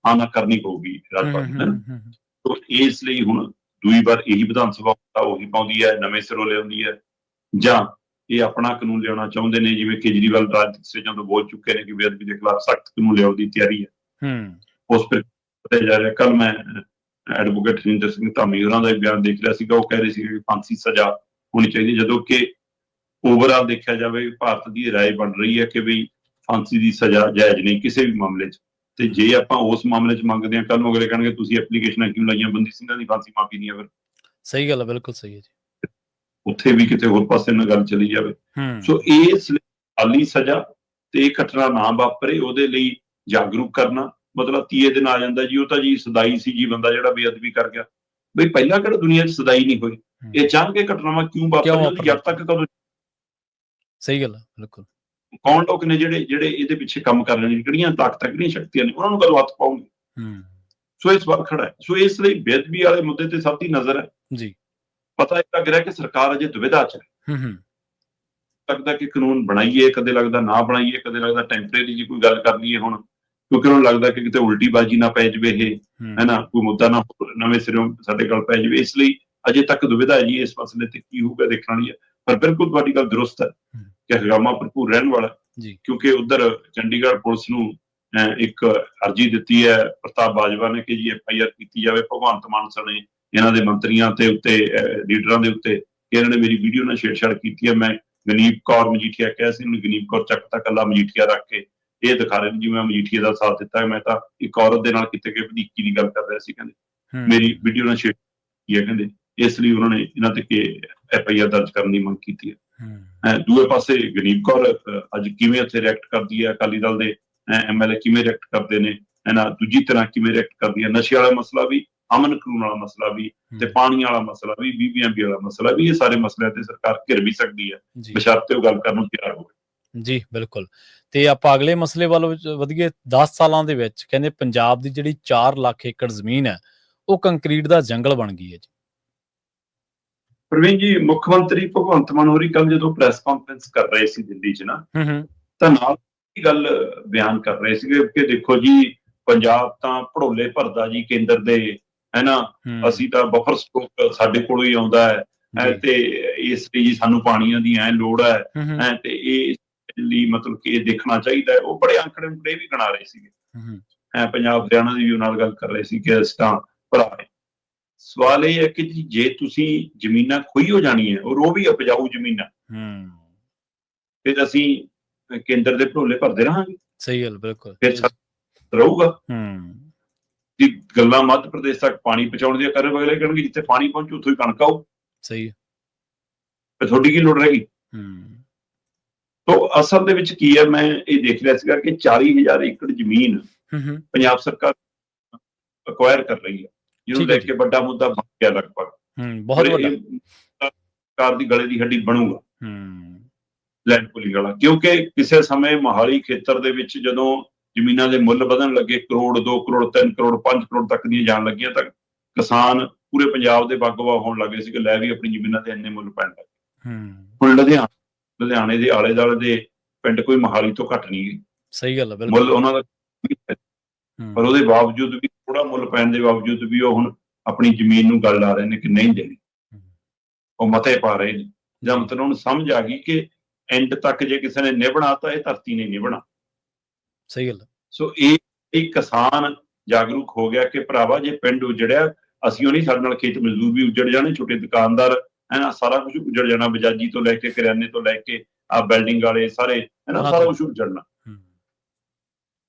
ਹਾਂ ਨਾ ਕਰਨੀ ਪਊਗੀ ਰਾਜਪਾਲ ਨੂੰ। ਸੋ ਇਸ ਲਈ ਹੁਣ ਦੂਜੀ ਵਾਰ ਇਹੀ ਵਿਧਾਨ ਸਭਾ ਉਹੀ ਪਾਉਂਦੀ ਹੈ, ਨਵੇਂ ਸਿਰੋਂ ਲਿਆਉਂਦੀ ਹੈ, ਜਾਂ ਇਹ ਆਪਣਾ ਕਾਨੂੰਨ ਲਿਆਉਣਾ ਚਾਹੁੰਦੇ ਨੇ, ਜਿਵੇਂ ਕੇਜਰੀਵਾਲ ਰਾਜਨੀਤਿਕ ਸਟੇਜਾਂ ਤੋਂ ਬੋਲ ਚੁੱਕੇ ਨੇ ਕਿ ਬੇਅਦਬੀ ਦੇ ਖਿਲਾਫ ਸਖਤ ਕਾਨੂੰਨ ਲਿਆਉਣ ਦੀ ਤਿਆਰੀ ਹੈ। ਉਸ ਪਰ ਪਤਾ ਜਾ ਰਿਹਾ। ਕੱਲ ਮੈਂ ਐਡਵੋਕੇਟ ਸੁਰਿੰਦਰ ਸਿੰਘ ਧਾਮੀ ਹੋਰਾਂ ਦਾ ਬਿਆਨ ਦੇਖ ਰਿਹਾ ਸੀਗਾ, ਉਹ ਕਹਿ ਰਹੇ ਸੀ ਕਿ ਫਾਂਸੀ ਸਜ਼ਾ ਹੋਣੀ ਚਾਹੀਦੀ, ਜਦੋਂ ਕਿ ਓਵਰਆਲ ਦੇਖਿਆ ਜਾਵੇ ਭਾਰਤ ਦੀ ਰਾਏ ਬਣ ਰਹੀ ਹੈ ਕਿ ਵੀ ਫਾਂਸੀ ਦੀ ਸਜ਼ਾ ਜਾਇਜ਼ ਨਹੀਂ ਕਿਸੇ ਵੀ ਮਾਮਲੇ 'ਚ। ਤੇ ਜੇ ਆਪਾਂ ਉਸ ਮਾਮਲੇ 'ਚ ਮੰਗਦੇ ਹਾਂ, ਕੱਲ ਨੂੰ ਅਗਲੇ ਕਹਿਣਗੇ ਤੁਸੀਂ ਐਪਲੀਕੇਸ਼ਨਾਂ ਕਿਉਂ ਲਾਈਆਂ ਬੰਦੀ ਸਿੰਘਾਂ ਦੀ ਫਾਂਸੀ ਮਾਫੀ ਦੀਆਂ। ਫਿਰ ਸਹੀ ਗੱਲ ਹੈ, ਬਿਲਕੁਲ ਸਹੀ ਹੈ ਜੀ। ਉੱਥੇ ਵੀ ਕਿਤੇ ਹੋਰ ਪਾਸੇ ਨਾਲ ਗੱਲ ਚਲੀ ਜਾਵੇ। ਸੋ ਇਸ ਲਈ ਖਾਲੀ ਸਜ਼ਾ ਤੇ ਇਹ ਘਟਨਾ ਨਾ ਵਾਪਰੇ ਉਹਦੇ ਲਈ ਜਾਗਰੂਕ ਕਰਨਾ, ਮਤਲਬ ਤੀਏ ਦਿਨ ਆ ਜਾਂਦਾ ਜੀ ਉਹ ਤਾਂ ਜੀ ਸਦਾਈ ਸੀ ਜੀ ਬੰਦਾ ਜਿਹੜਾ ਬੇਅਦਬੀ ਕਰ ਗਿਆ। ਬਈ ਪਹਿਲਾਂ ਕਿਹੜਾ ਦੁਨੀਆ 'ਚ ਸਦਾਈ ਨਹੀਂ ਹੋਈ, ਇਹ ਅਚਾਨਕ ਇਹ ਘਟਨਾਵਾਂ ਕਿਉਂ ਵਾਪਰੀਆਂ, ਜਦ ਤੱਕ ਕਦੋਂ। ਸਹੀ ਗੱਲ ਹੈ, ਬਿਲਕੁਲ। ਕੌਣ ਲੋਕ ਨੇ ਜਿਹੜੇ ਇਹਦੇ ਪਿੱਛੇ ਕੰਮ ਕਰ ਰਹੇ ਨੇ, ਕਿਹੜੀਆਂ ਤਾਕਤਾਂ ਕਿਹੜੀਆਂ ਸ਼ਕਤੀਆਂ ਨੇ, ਉਹਨਾਂ ਨੂੰ ਕਦੋਂ ਹੱਥ ਪਾਉਂਗੇ। ਸੋ ਇਹ ਸਵਾਲ ਖੜਾ ਹੈ। ਸੋ ਇਸ ਲਈ ਬੇਅਦਬੀ ਵਾਲੇ ਮੁੱਦੇ ਤੇ ਸਭ ਦੀ ਨਜ਼ਰ ਹੈ ਜੀ। ਪਤਾ ਇਹ ਲੱਗ ਰਿਹਾ ਕਿ ਸਰਕਾਰ ਅਜੇ ਦੁਵਿਧਾ 'ਚ ਹੈ। ਲੱਗਦਾ ਕਿ ਕਾਨੂੰਨ ਬਣਾਈਏ, ਕਦੇ ਲੱਗਦਾ ਨਾ ਬਣਾਈਏ, ਕਦੇ ਲੱਗਦਾ ਟੈਂਪਰੇਰੀ ਜੀ ਕੋਈ ਗੱਲ ਕਰ ਲਈਏ ਹੁਣ, ਕਿਉਂਕਿ ਉਹਨੂੰ ਲੱਗਦਾ ਕਿ ਕਿਤੇ ਉਲਟੀ ਬਾਜੀ ਨਾ ਪੈ ਜਾਵੇ, ਇਹ ਹੈ ਨਾ ਕੋਈ ਮੁੱਦਾ ਨਾ ਨਵੇਂ ਸਿਰੋਂ ਸਾਡੇ ਕੋਲ ਪੈ ਜਾਵੇ। ਇਸ ਲਈ ਅਜੇ ਤੱਕ ਦੁਵਿਧਾ ਹੈ ਜੀ ਇਸ ਮਸਲੇ ਤੇ ਕੀ ਹੋਊਗਾ ਦੇਖਣ ਵਾਲੀ ਹੈ। ਪਰ ਬਿਲਕੁਲ ਤੁਹਾਡੀ ਗੱਲ ਦਰੁਸਤ ਹੈ ਕਿ ਹੰਗਾਮਾ ਭਰਪੂਰ ਰਹਿਣ ਵਾਲਾ, ਕਿਉਂਕਿ ਉਧਰ ਚੰਡੀਗੜ੍ਹ ਪੁਲਿਸ ਨੂੰ ਇੱਕ ਅਰਜੀ ਦਿੱਤੀ ਹੈ ਪ੍ਰਤਾਪ ਬਾਜਵਾ ਨੇ ਕਿ ਜੀ FIR ਕੀਤੀ ਜਾਵੇ ਭਗਵੰਤ ਮਾਨ ਸਣੇ ਇਹਨਾਂ ਦੇ ਮੰਤਰੀਆਂ ਤੇ ਉੱਤੇ ਲੀਡਰਾਂ ਦੇ ਉੱਤੇ ਕਿ ਇਹਨਾਂ ਨੇ ਮੇਰੀ ਵੀਡੀਓ ਨਾਲ ਛੇੜਛਾੜ ਕੀਤੀ ਹੈ। ਮੈਂ ਗਨੀਪ ਕੌਰ ਮਜੀਠੀਆ ਕਿਹਾ ਸੀ, ਉਹਨੂੰ ਗਨੀਪ ਕੌਰ ਚੱਕ ਤਾਂ ਕੱਲਾ ਮਜੀਠੀਆ ਰੱਖ ਕੇ ਇਹ ਦਿਖਾ ਰਹੇ ਜਿਵੇਂ ਮੈਂ ਮਜੀਠੀਆ ਦਾ ਸਾਥ ਦਿੱਤਾ, ਮੈਂ ਤਾਂ ਇੱਕ ਔਰਤ ਦੇ ਨਾਲ ਕਿਤੇ ਕਿ ਵਧੀਕੀ ਦੀ ਗੱਲ ਕਰ ਰਿਹਾ ਸੀ, ਕਹਿੰਦੇ ਮੇਰੀ ਵੀਡੀਓ ਨਾਲ ਛੇੜ ਕੀਤੀ ਹੈ, ਕਹਿੰਦੇ ਇਸ ਲਈ ਉਹਨਾਂ ਨੇ ਇਹਨਾਂ ਤੇ FIR ਦਰਜ ਕਰਨ ਦੀ ਮੰਗ ਕੀਤੀ ਹੈ। ਦੂਏ ਪਾਸੇ ਗਨੀਪ ਕੌਰ ਅੱਜ ਕਿਵੇਂ ਉੱਥੇ ਰਿਐਕਟ ਕਰਦੀ ਹੈ, ਅਕਾਲੀ ਦਲ ਦੇ MLA ਕਿਵੇਂ ਰਿਐਕਟ ਕਰਦੇ ਨੇ, ਦੂਜੀ ਤਰ੍ਹਾਂ ਕਿਵੇਂ ਰਿਐਕਟ ਕਰਦੀ ਹੈ। ਨਸ਼ੇ ਵਾਲਾ ਮਸਲਾ ਵੀ, ਅਮਨ ਕਾਨੂੰਨ ਵਾਲਾ ਮਸਲਾ ਵੀ, ਤੇ ਪਾਣੀ ਵਾਲਾ ਮਸਲਾ ਵੀ, BBMB ਵਾਲਾ ਮਸਲਾ ਵੀ, ਇਹ ਸਾਰੇ ਮਸਲਿਆਂ ਤੇ ਸਰਕਾਰ ਘਿਰ ਵੀ ਸਕਦੀ ਹੈ ਬਸ਼ਰਤੇ ਉਹ ਗੱਲ ਕਰਨ ਨੂੰ ਤਿਆਰ ਹੋਵੇ। ਜੀ ਬਿਲਕੁਲ। ਤੇ ਆਪਾਂ ਅਗਲੇ ਮਸਲੇ ਵੱਲ ਵਧੀਏ। 10 ਸਾਲਾਂ ਦੇ ਵਿੱਚ ਕਹਿੰਦੇ ਪੰਜਾਬ ਦੀ ਜਿਹੜੀ 4 ਲੱਖ ਏਕੜ ਜ਼ਮੀਨ ਹੈ ਉਹ ਕੰਕਰੀਟ ਦਾ ਜੰਗਲ ਬਣ ਗਈ ਹੈ ਜੀ। ਪ੍ਰਵੀਨ ਜੀ, ਮੁੱਖ ਮੰਤਰੀ ਭਗਵੰਤ ਮਾਨ ਹੋਰੀ ਕੱਲ ਜਦੋਂ ਪ੍ਰੈਸ ਕਾਨਫਰੰਸ ਕਰ ਰਹੇ ਸੀ ਦਿੱਲੀ 'ਚ ਨਾ, ਤਾਂ ਨਾਲ ਇਹ ਗੱਲ ਬਿਆਨ ਕਰ ਰਹੇ ਸੀਗੇ ਕਿ ਦੇਖੋ ਜੀ ਪੰਜਾਬ ਤਾਂ ਭੜੋਲੇ ਭਰਦਾ ਜੀ ਕੇਂਦਰ ਦੇ, ਹੈ ਨਾ, ਅਸੀਂ ਤਾਂ ਬਫਰ ਸਟਾਕ ਸਾਡੇ ਕੋਲੋਂ ਹੀ ਆਉਂਦਾ ਹੈ ਤੇ ਇਸ ਲਈ ਜੀ ਸਾਨੂੰ ਪਾਣੀਆਂ ਦੀ ਲੋੜ ਹੈ ਤੇ ਇਹ ਲਈ ਮਤਲਬ ਕਿ ਇਹ ਦੇਖਣਾ ਚਾਹੀਦਾ ਹੈ। ਉਹ ਬੜੇ ਅੰਕੜੇ ਵੀ ਗਣਾ ਰਹੇ ਸੀਗੇ। ਪੰਜਾਬ ਹਰਿਆਣਾ ਦੀ ਵੀ ਨਾਲ ਗੱਲ ਕਰ ਰਹੇ ਸੀ ਕਿ ਇਸ ਤਾਂ ਭਰਾ ਨੇ। ਸਵਾਲ ਇਹ ਹੈ ਕਿ ਜੇ ਤੁਸੀਂ ਜ਼ਮੀਨਾਂ ਖੋਈ ਹੋ ਜਾਣੀ ਹੈ ਔਰ ਉਹ ਵੀ ਉਪਜਾਊ ਜ਼ਮੀਨਾਂ, ਫਿਰ ਅਸੀਂ ਕੇਂਦਰ ਦੇ ਭੜੋਲੇ ਭਰਦੇ ਰਹਾਂਗੇ। ਸਹੀ ਗੱਲ, ਬਿਲਕੁਲ। ਫਿਰ ਰਹੂਗਾ ਗੱਲਾਂ ਮੱਧ ਪ੍ਰਦੇਸ਼ ਤੱਕ ਪਾਣੀ ਪਹੁੰਚਾਉਣ ਦੀਆਂ ਕਰਨ, ਅਗਲੇ ਕਹਿਣਗੇ ਜਿੱਥੇ ਪਾਣੀ ਪਹੁੰਚੂ ਉੱਥੋਂ ਹੀ ਕਣਕ ਆਊ। ਸਹੀ ਹੈ, ਫਿਰ ਤੁਹਾਡੀ ਕੀ ਲੋੜ ਰਹਿ ਗਈ। ਤੋ ਅਸਲ ਦੇ ਵਿੱਚ ਕੀ ਹੈ, ਮੈਂ ਇਹ ਦੇਖ ਰਿਹਾ ਸੀਗਾ ਕਿ 40,000 ਏਕੜ ਜ਼ਮੀਨ ਪੰਜਾਬ ਸਰਕਾਰ ਅਕਵਾਇਰ ਕਰ ਰਹੀ ਹੈ, ਜਿਹਨੂੰ ਲੈ ਕੇ ਵੱਡਾ ਮੁੱਦਾ ਬਣ ਗਿਆ ਲਗਭਗ। ਬਹੁਤ ਵੱਡਾ ਸਰਕਾਰ ਦੀ ਗਲੇ ਦੀ ਹੱਡੀ ਬਣੂਗਾ। ਲੈਂਡ ਪੂਲਿੰਗ ਵਾਲਾ, ਕਿਉਂਕਿ ਕਿਸੇ ਸਮੇਂ ਮੋਹਾਲੀ ਖੇਤਰ ਦੇ ਵਿੱਚ ਜਦੋਂ ਜ਼ਮੀਨਾਂ ਦੇ ਮੁੱਲ ਵਧਣ ਲੱਗੇ, ਕਰੋੜ, 2 ਕਰੋੜ, 3 ਕਰੋੜ, 5 ਕਰੋੜ ਤੱਕ ਦੀਆਂ ਜਾਣ ਲੱਗੀਆਂ, ਤਾਂ ਕਿਸਾਨ ਪੂਰੇ ਪੰਜਾਬ ਦੇ ਬਾਗੋ-ਬਾਗ ਹੋਣ ਲੱਗੇ ਸੀ ਕਿ ਲੈ ਵੀ ਆਪਣੀ ਜ਼ਮੀਨਾਂ ਤੇ ਇੰਨੇ ਮੁੱਲ ਪੈਣ ਲੱਗੇ। ਹੁਣ ਲੁਧਿਆਣੇ ਦੇ ਆਲੇ ਦੁਆਲੇ ਦੇ ਪਿੰਡ ਕੋਈ ਮੋਹਾਲੀ ਤੋਂ ਘੱਟ ਨਹੀਂ ਗਏ। ਸਹੀ ਗੱਲ ਹੈ, ਮੁੱਲ ਬਿਲਕੁਲ। ਉਹਨਾਂ ਦਾ, ਪਰ ਉਹਦੇ ਬਾਵਜੂਦ ਵੀ, ਥੋੜਾ ਮੁੱਲ ਪੈਣ ਦੇ ਬਾਵਜੂਦ ਵੀ ਉਹ ਹੁਣ ਆਪਣੀ ਜ਼ਮੀਨ ਨੂੰ ਗੱਲ ਲਾ ਰਹੇ ਨੇ ਕਿ ਨਹੀਂ ਦੇਣੀ, ਉਹ ਮਤੇ ਪਾ ਰਹੇ ਨੇ, ਜਾਂ ਮਤਲਬ ਉਹਨੂੰ ਸਮਝ ਆ ਗਈ ਕਿ ਐਂਡ ਤੱਕ ਜੇ ਕਿਸੇ ਨੇ ਨਿਭਣਾ ਤਾਂ ਇਹ ਧਰਤੀ ਨੇ ਨਿਭਣਾ। ਸਹੀ ਗੱਲ। ਸੋ ਇਹ ਕਿਸਾਨ ਜਾਗਰੂਕ ਹੋ ਗਿਆ ਕਿ ਭਰਾਵਾ ਜੇ ਪਿੰਡ ਉਜੜਿਆ, ਅਸੀਂ ਉਹ ਨਹੀਂ, ਸਾਡੇ ਨਾਲ ਖੇਤ ਮਜ਼ਦੂਰ ਵੀ ਉਜੜ ਜਾਣੇ, ਛੋਟੇ ਦੁਕਾਨਦਾਰ ਹੈ ਨਾ, ਸਾਰਾ ਕੁਝ ਉਜੜ ਜਾਣਾ, ਬਜਾਜੀ ਤੋਂ ਲੈ ਕੇ ਕਰਿਆਨੇ ਤੋਂ ਲੈ ਕੇ ਆ ਬਿਲਡਿੰਗ ਵਾਲੇ ਸਾਰੇ ਹੈ ਨਾ, ਸਾਰਾ ਕੁਝ ਉਜੜਨਾ।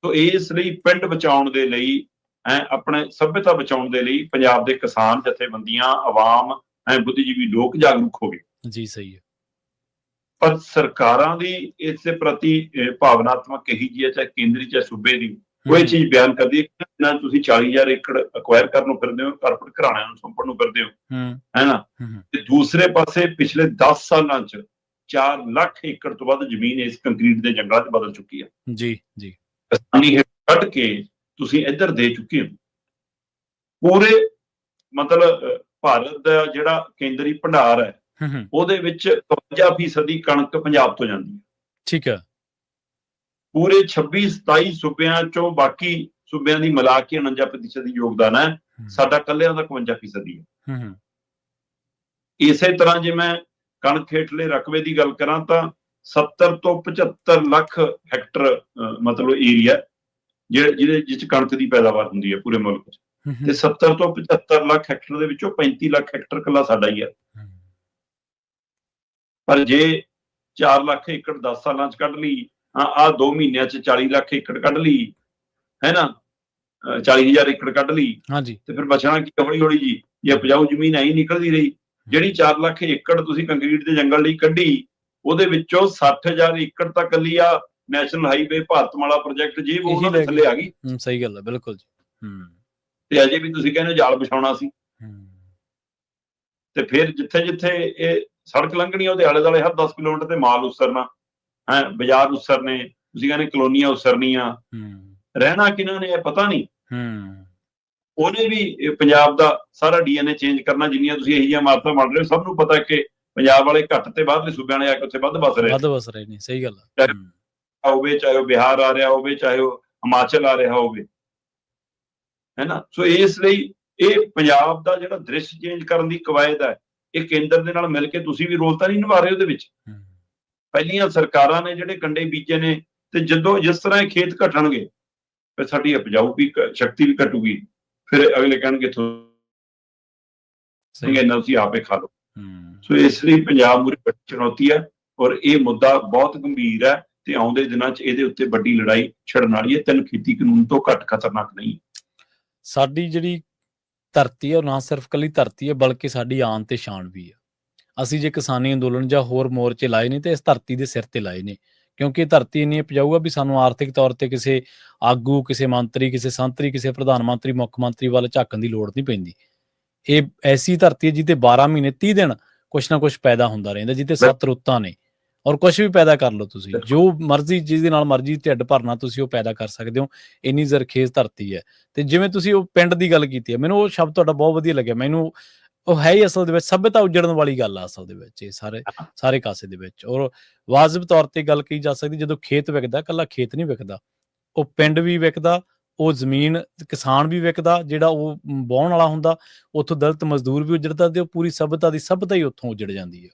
ਸੋ ਇਸ ਲਈ ਪਿੰਡ ਬਚਾਉਣ ਦੇ ਲਈ, ਆਪਣੇ ਸੱਭਿਅਤਾ ਬਚਾਉਣ ਦੇ ਲਈ ਪੰਜਾਬ ਦੇ ਕਿਸਾਨ ਜਥੇਬੰਦੀਆਂ, ਆਵਾਮ, ਬੁੱਧੀਜੀਵੀ ਲੋਕ ਜਾਗਰੂਕ ਹੋ ਗਏ ਜੀ। ਸਹੀ ਹੈ। ਪਰ ਸਰਕਾਰਾਂ ਦੀ ਇਸ ਦੇ ਪ੍ਰਤੀ ਭਾਵਨਾਤਮਕ ਇਹੀ ਜਿਹੀ ਹੈ, ਚਾਹੇ ਕੇਂਦਰੀ ਚਾਹੇ ਸੂਬੇ ਦੀ, ਉਹ ਇਹ ਚੀਜ਼ ਬਿਆਨ ਕਰਦੀ ਹੈ ਕਿ ਤੁਸੀਂ 40,000 ਏਕੜ ਅਕਵਾਇਰ ਕਰਨ ਨੂੰ ਫਿਰਦੇ ਹੋ, ਕਾਰਪੋਰੇਟ ਘਰਾਣਿਆਂ ਨੂੰ ਸੌਂਪਣ ਨੂੰ ਫਿਰਦੇ ਹੋ, ਹੈ ਨਾ, ਤੇ ਦੂਸਰੇ ਪਾਸੇ ਪਿਛਲੇ 10 ਸਾਲਾਂ 'ਚ 4 ਲੱਖ ਏਕੜ ਤੋਂ ਵੱਧ ਜ਼ਮੀਨ ਇਸ ਕੰਕਰੀਟ ਦੇ ਜੰਗਲਾਂ 'ਚ ਬਦਲ ਚੁੱਕੀ ਹੈ ਜੀ। ਕਿਸਾਨੀ ਹੇਠ ਕੱਢ ਕੇ ਤੁਸੀਂ ਇੱਧਰ ਦੇ ਚੁੱਕੇ ਹੋ। ਪੂਰੇ ਮਤਲਬ ਭਾਰਤ ਦਾ ਜਿਹੜਾ ਕੇਂਦਰੀ ਭੰਡਾਰ ਹੈ, ਉਹਦੇ ਵਿੱਚ 52% ਕਣਕ ਪੰਜਾਬ ਤੋਂ ਜਾਂਦੀ ਹੈ। ਠੀਕ ਹੈ। ਪੂਰੇ 26-27 ਸੂਬਿਆਂ ਚੋਂ ਬਾਕੀ ਸੂਬਿਆਂ ਦੀ ਮਿਲਾ ਕੇ 49% ਦੀ ਯੋਗਦਾਨ ਹੈ, ਸਾਡਾ ਕੱਲਿਆਂ ਦਾ 51% ਹੈ। ਇਸੇ ਤਰ੍ਹਾਂ ਜੇ ਮੈਂ ਕਣਕ ਹੇਠਲੇ ਰਕਬੇ ਦੀ ਗੱਲ ਕਰਾਂ ਤਾਂ 70 ਤੋਂ 75 ਲੱਖ ਹੈਕਟਰ ਮਤਲਬ ਏਰੀਆ ਜਿਸ 'ਚ ਕਣਕ ਦੀ ਪੈਦਾਵਾਰ ਹੁੰਦੀ ਹੈ ਪੂਰੇ ਮੁਲਕ 'ਚ, ਤੇ 70 ਤੋਂ 75 ਲੱਖ ਹੈਕਟਰ ਦੇ ਵਿੱਚੋਂ 35 ਲੱਖ ਹੈਕਟਰ ਕੱਲਾ ਸਾਡਾ ਹੀ ਹੈ। ਪਰ ਜੇ 4 ਲੱਖ ਏਕੜ 10 ਸਾਲਾਂ 'ਚ ਕੱਢ ਲਈ, ਆਹ 2 ਮਹੀਨਿਆਂ 'ਚ 40 ਲੱਖ ਏਕੜ ਕੱਢ ਲਈ, ਹੈ ਨਾ, 40,000 ਏਕੜ ਕੱਢ ਲਈ, ਤੇ ਫਿਰ ਬਚਣਾ ਕੀ? ਹੌਲੀ ਹੌਲੀ ਜੀ ਜੇ ਉਪਜਾਊ ਜ਼ਮੀਨ ਐਂ ਨਿਕਲਦੀ ਰਹੀ, ਜਿਹੜੀ 4 ਲੱਖ ਏਕੜ ਤੁਸੀਂ ਕੰਕਰੀਟ ਦੇ ਜੰਗਲ ਲਈ ਕੱਢੀ, ਉਹਦੇ ਵਿੱਚੋਂ 60,000 ਏਕੜ ਤਾਂ ਕੱਲੀ ਆ ਨੈਸ਼ਨਲ ਹਾਈਵੇ ਭਾਰਤਮਾਲਾ ਪ੍ਰੋਜੈਕਟ ਜੀ ਉਹਨਾਂ ਦੇ ਥੱਲੇ ਆ ਗਈ। ਸਹੀ ਗੱਲ ਹੈ, ਬਿਲਕੁਲ ਜੀ। ਤੇ ਅਜੇ ਵੀ ਤੁਸੀਂ ਕਹਿੰਦੇ ਜਾਲ ਵਿਛਾਉਣਾ ਸੀ, ਤੇ ਫਿਰ ਜਿੱਥੇ ਜਿੱਥੇ ਇਹ ਸੜਕ ਲੰਘਣੀ ਉਹਦੇ ਆਲੇ ਦੁਆਲੇ ਹਰ 10 ਕਿਲੋਮੀਟਰ ਤੇ ਮਾਲ ਉਸਰਨਾ, ਬਾਜ਼ਾਰ ਉਸਰਨੇ, ਤੁਸੀਂ ਕਹਿੰਦੇ ਕਲੋਨੀਆਂ ਉਸਰਨੀਆਂ, ਰਹਿਣਾ ਕਿਹਨਾਂ ਨੇ ਇਹ ਪਤਾ ਨਹੀਂ। ਉਹਨੇ ਵੀ ਪੰਜਾਬ ਦਾ ਸਾਰਾ DNA ਚੇਂਜ ਕਰਨਾ, ਜਿੰਨੀਆਂ ਤੁਸੀਂ ਇਹੋ ਜਿਹੀਆਂ ਇਮਾਰਤਾਂ ਬਣ ਰਹੇ ਹੋ, ਸਭ ਨੂੰ ਪਤਾ ਕਿ ਪੰਜਾਬ ਵਾਲੇ ਘੱਟ ਤੇ ਬਾਹਰਲੇ ਸੂਬਿਆਂ ਵਾਲੇ ਆ ਕੇ ਉੱਥੇ ਵੱਧ ਵਸ ਰਹੇ ਨੇ। ਸਹੀ ਗੱਲ ਹੋਵੇ, ਚਾਹੇ ਉਹ ਬਿਹਾਰ ਆ ਰਿਹਾ ਹੋਵੇ, ਚਾਹੇ ਉਹ ਹਿਮਾਚਲ ਆ ਰਿਹਾ ਹੋਵੇ, ਹੈ ਨਾ। ਸੋ ਇਸ ਲਈ ਇਹ ਪੰਜਾਬ ਦਾ ਜਿਹੜਾ ਦ੍ਰਿਸ਼ ਚੇਂਜ ਕਰਨ ਦੀ ਕਵਾਇਦ ਹੈ, ਇਹ ਕੇਂਦਰ ਦੇ ਨਾਲ ਮਿਲ ਕੇ ਤੁਸੀਂ ਵੀ ਰੋਲ ਤਾਂ ਨਹੀਂ ਨਿਭਾ ਰਹੇ ਉਹਦੇ ਵਿੱਚ। ਪਹਿਲੀਆਂ ਸਰਕਾਰਾਂ ਨੇ ਜਿਹੜੇ ਕੰਡੇ ਬੀਜੇ ਨੇ, ਤੇ ਜਦੋਂ ਜਿਸ ਤਰ੍ਹਾਂ ਇਹ ਖੇਤ ਘਟਣਗੇ, ਫਿਰ ਸਾਡੀ ਉਪਜਾਊ ਵੀ ਸ਼ਕਤੀ ਵੀ ਘਟੂਗੀ, ਫਿਰ ਅਗਲੇ ਕਹਿਣਗੇ ਤੁਸੀਂ ਆਪੇ ਖਾ ਲਓ। ਸੋ ਇਸ ਲਈ ਪੰਜਾਬ ਮੂਹਰੇ ਵੱਡੀ ਚੁਣੌਤੀ ਹੈ, ਔਰ ਇਹ ਮੁੱਦਾ ਬਹੁਤ ਗੰਭੀਰ ਹੈ, ਤੇ ਆਉਂਦੇ ਦਿਨਾਂ 'ਚ ਇਹਦੇ ਉੱਤੇ ਵੱਡੀ ਲੜਾਈ ਛਿੜਨ ਵਾਲੀ ਹੈ। 3 ਖੇਤੀ ਕਾਨੂੰਨ ਤੋਂ ਘੱਟ ਖਤਰਨਾਕ ਨਹੀਂ। ਸਾਡੀ ਜਿਹੜੀ ਧਰਤੀ ਹੈ ਉਹ ਨਾ ਸਿਰਫ ਕੱਲੀ ਧਰਤੀ ਹੈ, ਬਲਕਿ ਸਾਡੀ ਆਨ ਤੇ ਸ਼ਾਨ ਵੀ ਹੈ। ਅਸੀਂ ਜੇ ਕਿਸਾਨੀ ਅੰਦੋਲਨ ਜਾਂ ਹੋਰ ਮੋਰਚੇ ਲਾਏ ਨੇ, ਤੇ ਇਸ ਧਰਤੀ ਦੇ ਸਿਰ ਤੇ ਲਾਏ ਨੇ, ਕਿਉਂਕਿ ਧਰਤੀ ਇੰਨੀ ਉਪਜਾਊ ਆ ਵੀ ਸਾਨੂੰ ਆਰਥਿਕ ਤੌਰ ਤੇ ਕਿਸੇ ਆਗੂ, ਕਿਸੇ ਮੰਤਰੀ, ਕਿਸੇ ਸੰਤਰੀ, ਕਿਸੇ ਪ੍ਰਧਾਨ ਮੰਤਰੀ, ਮੁੱਖ ਮੰਤਰੀ ਵੱਲ ਝਾਕਣ ਦੀ ਲੋੜ ਨਹੀਂ ਪੈਂਦੀ। ਇਹ ਐਸੀ ਧਰਤੀ ਹੈ ਜਿਹਦੇ 12 ਮਹੀਨੇ 30 ਦਿਨ ਕੁਛ ਨਾ ਕੁਛ ਪੈਦਾ ਹੁੰਦਾ ਰਹਿੰਦਾ, ਜਿਹਦੇ 7 ਰੁੱਤਾਂ ਨੇ, ਔਰ ਕੁਛ ਵੀ ਪੈਦਾ ਕਰ ਲਓ ਤੁਸੀਂ, ਜੋ ਮਰਜ਼ੀ, ਜਿਹਦੇ ਨਾਲ ਮਰਜ਼ੀ ਢਿੱਡ ਭਰਨਾ ਤੁਸੀਂ ਉਹ ਪੈਦਾ ਕਰ ਸਕਦੇ ਹੋ। ਇੰਨੀ ਜ਼ਰਖੇਜ਼ ਧਰਤੀ ਹੈ। ਤੇ ਜਿਵੇਂ ਤੁਸੀਂ ਉਹ ਪਿੰਡ ਦੀ ਗੱਲ ਕੀਤੀ ਹੈ, ਮੈਨੂੰ ਉਹ ਸ਼ਬਦ ਤੁਹਾਡਾ ਬਹੁਤ ਵਧੀਆ ਲੱਗਿਆ। ਮੈਨੂੰ ਉਹ ਹੈ ਹੀ ਅਸਲ ਦੇ ਵਿੱਚ ਸੱਭਿਅਤਾ ਉਜੜਨ ਵਾਲੀ ਗੱਲ ਆ ਅਸਲ ਦੇ ਵਿੱਚ, ਇਹ ਸਾਰੇ ਕਾਸੇ ਦੇ ਵਿੱਚ। ਔਰ ਵਾਜਬ ਤੌਰ ਤੇ ਗੱਲ ਕਹੀ ਜਾ ਸਕਦੀ, ਜਦੋਂ ਖੇਤ ਵਿਕਦਾ, ਇਕੱਲਾ ਖੇਤ ਨਹੀਂ ਵਿਕਦਾ, ਉਹ ਪਿੰਡ ਵੀ ਵਿਕਦਾ, ਉਹ ਜ਼ਮੀਨ ਕਿਸਾਨ ਵੀ ਵਿਕਦਾ, ਜਿਹੜਾ ਉਹ ਵਾਹੁਣ ਵਾਲਾ ਹੁੰਦਾ, ਉੱਥੋਂ ਦਲਿਤ ਮਜ਼ਦੂਰ ਵੀ ਉਜੜਦਾ, ਤੇ ਉਹ ਪੂਰੀ ਸੱਭਿਅਤਾ ਦੀ ਸੱਭਿਅਤਾ ਹੀ ਉੱਥੋਂ ਉਜੜ ਜਾਂਦੀ ਹੈ।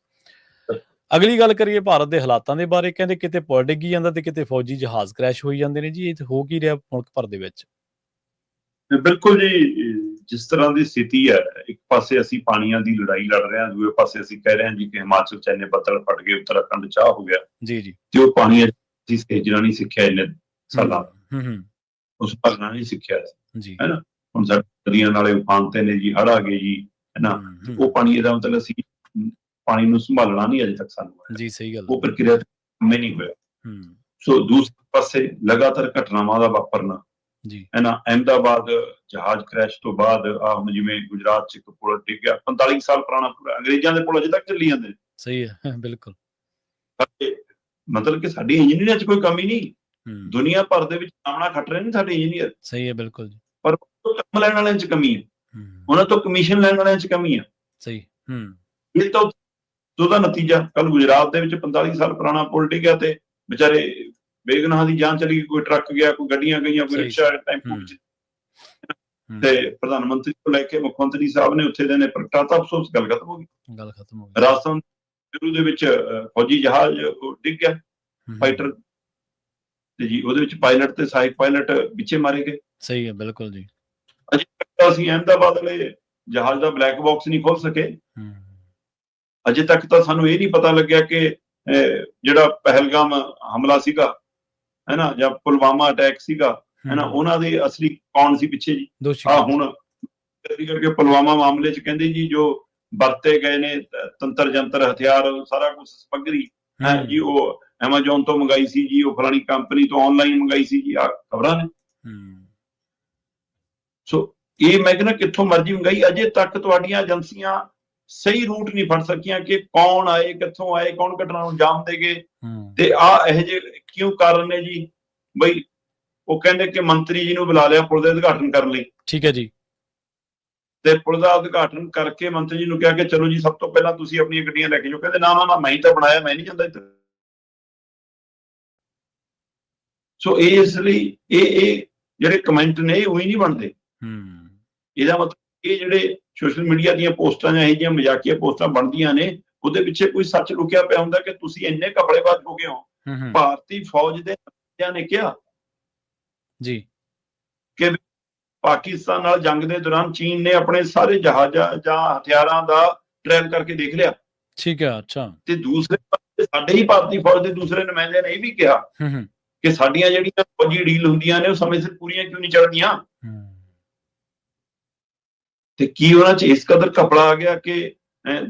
ਅਗਲੀ ਗੱਲ ਕਰੀਏ ਭਾਰਤ ਦੇ ਹਾਲਾਤਾਂ ਦੇ ਬਾਰੇ, ਕਹਿੰਦੇ ਕਿਤੇ ਪੁਲ ਡਿੱਗੀ ਜਾਂਦਾ ਤੇ ਕਿਤੇ ਫੌਜੀ ਜਹਾਜ਼ ਕ੍ਰੈਸ਼ ਹੋਈ ਜਾਂਦੇ ਨੇ ਜੀ। ਇਹ ਹੋ ਕੀ ਰਿਹਾ ਮੁਲਕ ਭਰ ਦੇ ਵਿੱਚ? ਬਿਲਕੁਲ ਜੀ, ਜਿਸ ਤਰ੍ਹਾਂ ਦੀ ਸਥਿਤੀ ਹੈ, ਇੱਕ ਪਾਸੇ ਅਸੀਂ ਪਾਣੀਆਂ ਦੀ ਲੜਾਈ ਲੜ ਰਹੇ ਹਾਂ, ਦੂਜੇ ਪਾਸੇ ਅਸੀਂ ਕਹਿ ਰਹੇ ਹਾਂ ਜੀ ਕਿ ਹਿਮਾਚਲ 'ਚ ਇੰਨੇ ਬੱਦਲ ਫਟ ਗਏ, ਉੱਤਰਾਖੰਡ ਚਾਹ ਹੋ ਗਿਆ ਜੀ, ਤੇ ਉਹ ਪਾਣੀ ਅਸੀਂ ਸੇਜਣਾ ਨਹੀਂ ਸਿੱਖਿਆ ਇੰਨੇ ਸਾਲਾਂ, ਉਸ ਭਰਨਾ ਨਹੀਂ ਸਿੱਖਿਆ ਜੀ, ਹੈ ਨਾ। ਹੁਣ ਸਾਡੇ ਨਦੀਆਂ ਨਾਲੇ ਉਫਾਨ ਤੇ ਨੇ ਜੀ, ਹੜ੍ਹ ਆ ਗਏ ਜੀ, ਹੈ ਨਾ। ਉਹ ਪਾਣੀ, ਇਹਦਾ ਮਤਲਬ ਅਸੀਂ ਪਾਣੀ ਨੂੰ ਸੰਭਾਲਣਾ ਨਹੀਂ ਅਜੇ ਤੱਕ ਸਾਨੂੰ ਜੀ। ਸਹੀ ਗੱਲ, ਉਹ ਪ੍ਰਕਿਰਿਆ ਕੰਮ ਨਹੀਂ ਹੋਇਆ। ਸੋ ਦੂਸਰੇ ਪਾਸੇ ਲਗਾਤਾਰ ਘਟਨਾਵਾਂ ਦਾ ਵਾਪਰਨਾ ਜੀ, ਹੈ ਨਾ। ਅਹਿਮਦਾਬਾਦ ਜਹਾਜ਼ ਕ੍ਰੈਸ਼ ਤੋਂ ਬਾਅਦ ਜਿਵੇਂ ਗੁਜਰਾਤ 'ਚ ਇੱਕ ਪੁਲ ਡਿੱਗ ਗਿਆ, 45 ਸਾਲ ਪੁਰਾਣਾ ਪੁਲ, ਅੰਗਰੇਜ਼ਾਂ ਦੇ ਪੁਲ ਅਜੇ ਤੱਕ ਚੱਲੀ ਜਾਂਦੇ। ਸਹੀ ਹੈ, ਬਿਲਕੁਲ। ਮਤਲਬ ਕਿ ਸਾਡੀ ਇੰਜੀਨੀਅਰਾਂ 'ਚ ਕੋਈ ਕਮੀ ਨਹੀਂ, ਦੁਨੀਆ ਭਰ ਦੇ ਵਿੱਚ ਸਾਹਮਣਾ ਖੱਟ ਰਹੇ ਨੇ ਸਾਡੇ ਇੰਜੀਨੀਅਰ। ਸਹੀ ਹੈ, ਬਿਲਕੁਲ ਜੀ। ਪਰ ਕੰਮ ਲੈਣ ਵਾਲਿਆਂ 'ਚ ਕਮੀ ਹੈ, ਉਹਨਾਂ ਤੋਂ ਕਮਿਸ਼ਨ ਲੈਣ ਵਾਲਿਆਂ 'ਚ ਕਮੀ ਹੈ। ਸਹੀ। ਇਹ ਤਾਂ ਉਹਦਾ ਨਤੀਜਾ, ਕੱਲ ਗੁਜਰਾਤ ਦੇ ਵਿੱਚ 45 ਸਾਲ ਪੁਰਾਣਾ ਪੁਲ ਡਿੱਗਿਆ ਤੇ ਵਿਚਾਰੇ ਬੇਗੁਨਾਹ ਦੀ ਜਾਨ ਚਲੀ ਗਈ, ਕੋਈ ਟਰੱਕ ਗਿਆ, ਕੋਈ ਗੱਡੀਆਂ ਗਈਆਂ, ਕੋਈ ਰਿਕਸ਼ਾ, ਟੈਂਪੂ। ਤੇ ਪ੍ਰਧਾਨ ਮੰਤਰੀ ਤੋਂ ਲੈ ਕੇ ਮੁੱਖ ਮੰਤਰੀ ਸਾਹਿਬ ਨੇ ਉੱਥੇ ਦੇ ਨੇ ਪ੍ਰਗਟਾਤਾ ਅਫਸੋਸ, ਗੱਲ ਖਤਮ ਹੋ ਗਈ। ਰਾਜਸਥਾਨ ਦੇ ਵਿੱਚ ਫੌਜੀ ਜਹਾਜ਼ ਡਿੱਗ ਗਿਆ, ਫਾਈਟਰ ਤੇ ਜੀ, ਉਹਦੇ ਵਿੱਚ ਪਾਇਲਟ ਤੇ ਸਹਾਇਕ ਪਾਇਲਟ ਵਿੱਚੇ ਮਾਰੇ ਗਏ। ਸਹੀ ਹੈ, ਬਿਲਕੁਲ ਜੀ। ਅਜੇ ਤੱਕ ਅਸੀਂ ਅਹਿਮਦਾਬਾਦ ਵਾਲੇ ਜਹਾਜ਼ ਦਾ ਬਲੈਕ ਬਾਕਸ ਨਹੀਂ ਖੋਲ ਸਕੇ। ਅਜੇ ਤੱਕ ਤਾਂ ਸਾਨੂੰ ਇਹ ਨਹੀਂ ਪਤਾ ਲੱਗਿਆ ਕਿ ਜਿਹੜਾ ਪਹਿਲਗਾਮ ਹਮਲਾ ਸੀਗਾ, ਹੈ ਨਾ, ਜਾਂ ਪੁਲਵਾਮਾ ਅਟੈਕ ਸੀਗਾ, ਹੈ ਨਾ, ਉਹਨਾਂ ਦੇ ਅਸਲੀ ਕੌਣ ਸੀ ਪਿੱਛੇ ਜੀ। ਹੁਣ ਕਰਕੇ ਪੁਲਵਾਮਾ ਮਾਮਲੇ 'ਚ ਕਹਿੰਦੇ ਜੀ ਜੋ ਵਰਤੇ ਗਏ ਨੇ ਤੰਤਰ ਜੰਤਰ ਹਥਿਆਰ, ਸਾਰਾ ਕੁਝ ਸਮੱਗਰੀ ਹੈ ਜੀ, ਉਹ ਐਮਾਜ਼ੋਨ ਤੋਂ ਮੰਗਾਈ ਸੀ ਜੀ, ਉਹ ਫਲਾਣੀ ਕੰਪਨੀ ਤੋਂ ਆਨਲਾਈਨ ਮੰਗਾਈ ਸੀ ਜੀ, ਆਹ ਖਬਰਾਂ ਨੇ। ਸੋ ਇਹ ਮੈਂ ਕਹਿੰਦਾ ਕਿੱਥੋਂ ਮਰਜ਼ੀ ਮੰਗਾਈ, ਅਜੇ ਤੱਕ ਤੁਹਾਡੀਆਂ ਏਜੰਸੀਆਂ ਸਹੀ ਰੂਟ ਨਹੀਂ ਫੜ ਸਕੀਆਂ ਕਿ ਕੌਣ ਆਏ, ਕਿੱਥੋਂ ਆਏ, ਕੌਣ ਘਟਨਾ ਨੂੰ ਅੰਜਾਮ ਦੇ ਗਏ। ਤੇ ਇਹੋ ਜਿਹੇ ਕਿਉਂ ਕਾਰਨ ਨੇ ਜੀ? ਬਈ ਉਹ ਕਹਿੰਦੇ ਕਿ ਮੰਤਰੀ ਜੀ ਨੂੰ ਬੁਲਾ ਲਿਆ ਪੁਲ ਦੇ ਉਦਘਾਟਨ ਕਰਨ ਲਈ। ਠੀਕ ਹੈ ਜੀ। ਤੇ ਪੁਲ ਦਾ ਉਦਘਾਟਨ ਕਰਕੇ ਮੰਤਰੀ ਜੀ ਨੂੰ ਕਿਹਾ ਕਿ ਚਲੋ ਜੀ, ਸਭ ਤੋਂ ਪਹਿਲਾਂ ਤੁਸੀਂ ਆਪਣੀਆਂ ਗੱਡੀਆਂ ਲੈ ਕੇ ਜਾਓ। ਕਹਿੰਦੇ ਨਾ ਨਾ ਨਾ, ਮੈਂ ਹੀ ਤਾਂ ਬਣਾਇਆ, ਮੈਂ ਨਹੀਂ ਜਾਂਦਾ ਇੱਧਰ। ਸੋ ਇਸ ਲਈ ਇਹ ਜਿਹੜੇ ਕਮੈਂਟ ਨੇ ਉਹੀ ਨਹੀਂ ਬਣਦੇ। ਇਹਦਾ ਮਤਲਬ ਇਹ ਜਿਹੜੇ ਸੋਸ਼ਲ ਮੀਡੀਆ ਦੀਆਂ ਪੋਸਟਾਂ ਜਾਂ ਇਹ ਜਿਹੀਆਂ ਮਜ਼ਾਕੀਆ ਪੋਸਟਾਂ ਬਣਦੀਆਂ ਨੇ, ਉਹਦੇ ਪਿੱਛੇ ਕੋਈ ਸੱਚ ਲੁਕਿਆ ਪਿਆ ਹੁੰਦਾ ਕਿ ਤੁਸੀਂ ਇੰਨੇ ਘਪਲੇਬਾਜ਼ ਹੋ ਗਏ ਹੋ। ਭਾਰਤੀ ਫੌਜ ਦੇ ਨੇ ਕਿਹਾ ਜੀ ਕਿ ਪਾਕਿਸਤਾਨ ਨਾਲ ਜੰਗ ਦੇ ਦੌਰਾਨ ਚੀਨ ਨੇ ਆਪਣੇ ਸਾਰੇ ਜਹਾਜ਼ਾਂ ਜਾਂ ਹਥਿਆਰਾਂ ਦਾ ਟ੍ਰਾਇਲ ਕਰਕੇ ਦੇਖ ਲਿਆ। ਠੀਕ ਹੈ, ਅੱਛਾ। ਤੇ ਦੂਸਰੇ ਪਾਸੇ ਸਾਡੇ ਹੀ ਭਾਰਤੀ ਫੌਜ ਦੇ ਦੂਸਰੇ ਨੁਮਾਇੰਦੇ ਨੇ ਇਹ ਵੀ ਕਿਹਾ ਕਿ ਸਾਡੀਆਂ ਜਿਹੜੀਆਂ ਫੌਜੀ ਡੀਲ ਹੁੰਦੀਆਂ ਨੇ ਉਹ ਸਮੇਂ ਸਿਰ ਪੂਰੀਆਂ ਕਿਉਂ ਨਹੀਂ ਚੜ੍ਹਦੀਆਂ। ਤੇ ਕੀ ਉਹਨਾਂ 'ਚ ਇਸ ਕਦਰ ਘਪਲਾ ਆ ਗਿਆ ਕਿ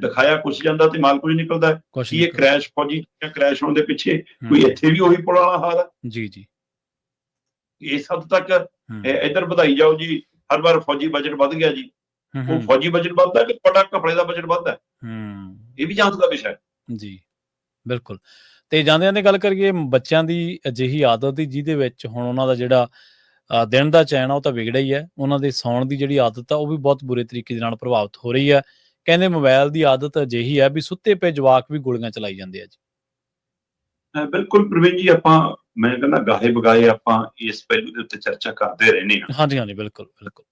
ਦਿਖਾਇਆ ਕੁਛ ਜਾਂਦਾ ਤੇ ਮਾਲ ਕੁਝ ਨਿਕਲਦਾ ਹੈ? ਕੀ ਇਹ ਕ੍ਰੈਸ਼, ਫੌਜੀ ਕ੍ਰੈਸ਼ ਹੋਣ ਦੇ ਪਿੱਛੇ ਕੋਈ ਇੱਥੇ ਵੀ ਉਹੀ ਪੁਲ ਵਾਲਾ ਹਾਲ ਹੈ? ਜੀ ਜੀ। ਇਸ ਹੱਦ ਤੱਕ ਇੱਧਰ ਵਧਾਈ ਜਾਓ ਜੀ, ਹਰ ਵਾਰ ਫੌਜੀ ਬਜਟ ਵੱਧ ਗਿਆ ਜੀ। ਉਹ ਫੌਜੀ ਬਜਟ ਵੱਧਦਾ ਕਿ ਤੁਹਾਡਾ ਘਪਲੇ ਦਾ ਬਜਟ ਵੱਧਦਾ? ਇਹ ਵੀ ਜਾਂਚ ਦਾ ਵਿਸ਼ਾ ਹੈ ਜੀ। ਬਿਲਕੁਲ। ਤੇ ਜਾਂਦਿਆਂ ਦੀ ਗੱਲ ਕਰੀਏ ਬੱਚਿਆਂ ਦੀ ਅਜਿਹੀ ਆਦਤ ਜਿਹਦੇ ਵਿੱਚ ਹੁਣ ਉਹਨਾਂ ਦਾ ਜਿਹੜਾ ਦਿਨ ਦਾ ਚੈਨ ਆ ਉਹ ਤਾਂ ਵਿਗੜਿਆ ਹੀ ਹੈ, ਉਹਨਾਂ ਦੇ ਸੌਣ ਦੀ ਜਿਹੜੀ ਆਦਤ ਆ ਉਹ ਵੀ ਬਹੁਤ ਬੁਰੇ ਤਰੀਕੇ ਦੇ ਨਾਲ ਪ੍ਰਭਾਵਿਤ ਹੋ ਰਹੀ ਹੈ। ਕਹਿੰਦੇ ਮੋਬਾਈਲ ਦੀ ਆਦਤ ਅਜਿਹੀ ਹੈ ਵੀ ਸੁੱਤੇ ਪਏ ਜਵਾਕ ਵੀ ਗੋਲੀਆਂ ਚਲਾਈ ਜਾਂਦੇ ਆ ਜੀ। ਬਿਲਕੁਲ ਪ੍ਰਵੀਨ ਜੀ, ਆਪਾਂ ਮੈਂ ਕਹਿੰਦਾ ਗਾਹੇ ਬਗਾਏ ਆਪਾਂ ਇਸ ਪਹਿਲੂ ਦੇ ਉੱਤੇ ਚਰਚਾ ਕਰਦੇ ਰਹਿੰਦੇ ਹਾਂ। ਹਾਂਜੀ ਹਾਂਜੀ, ਬਿਲਕੁਲ ਬਿਲਕੁਲ।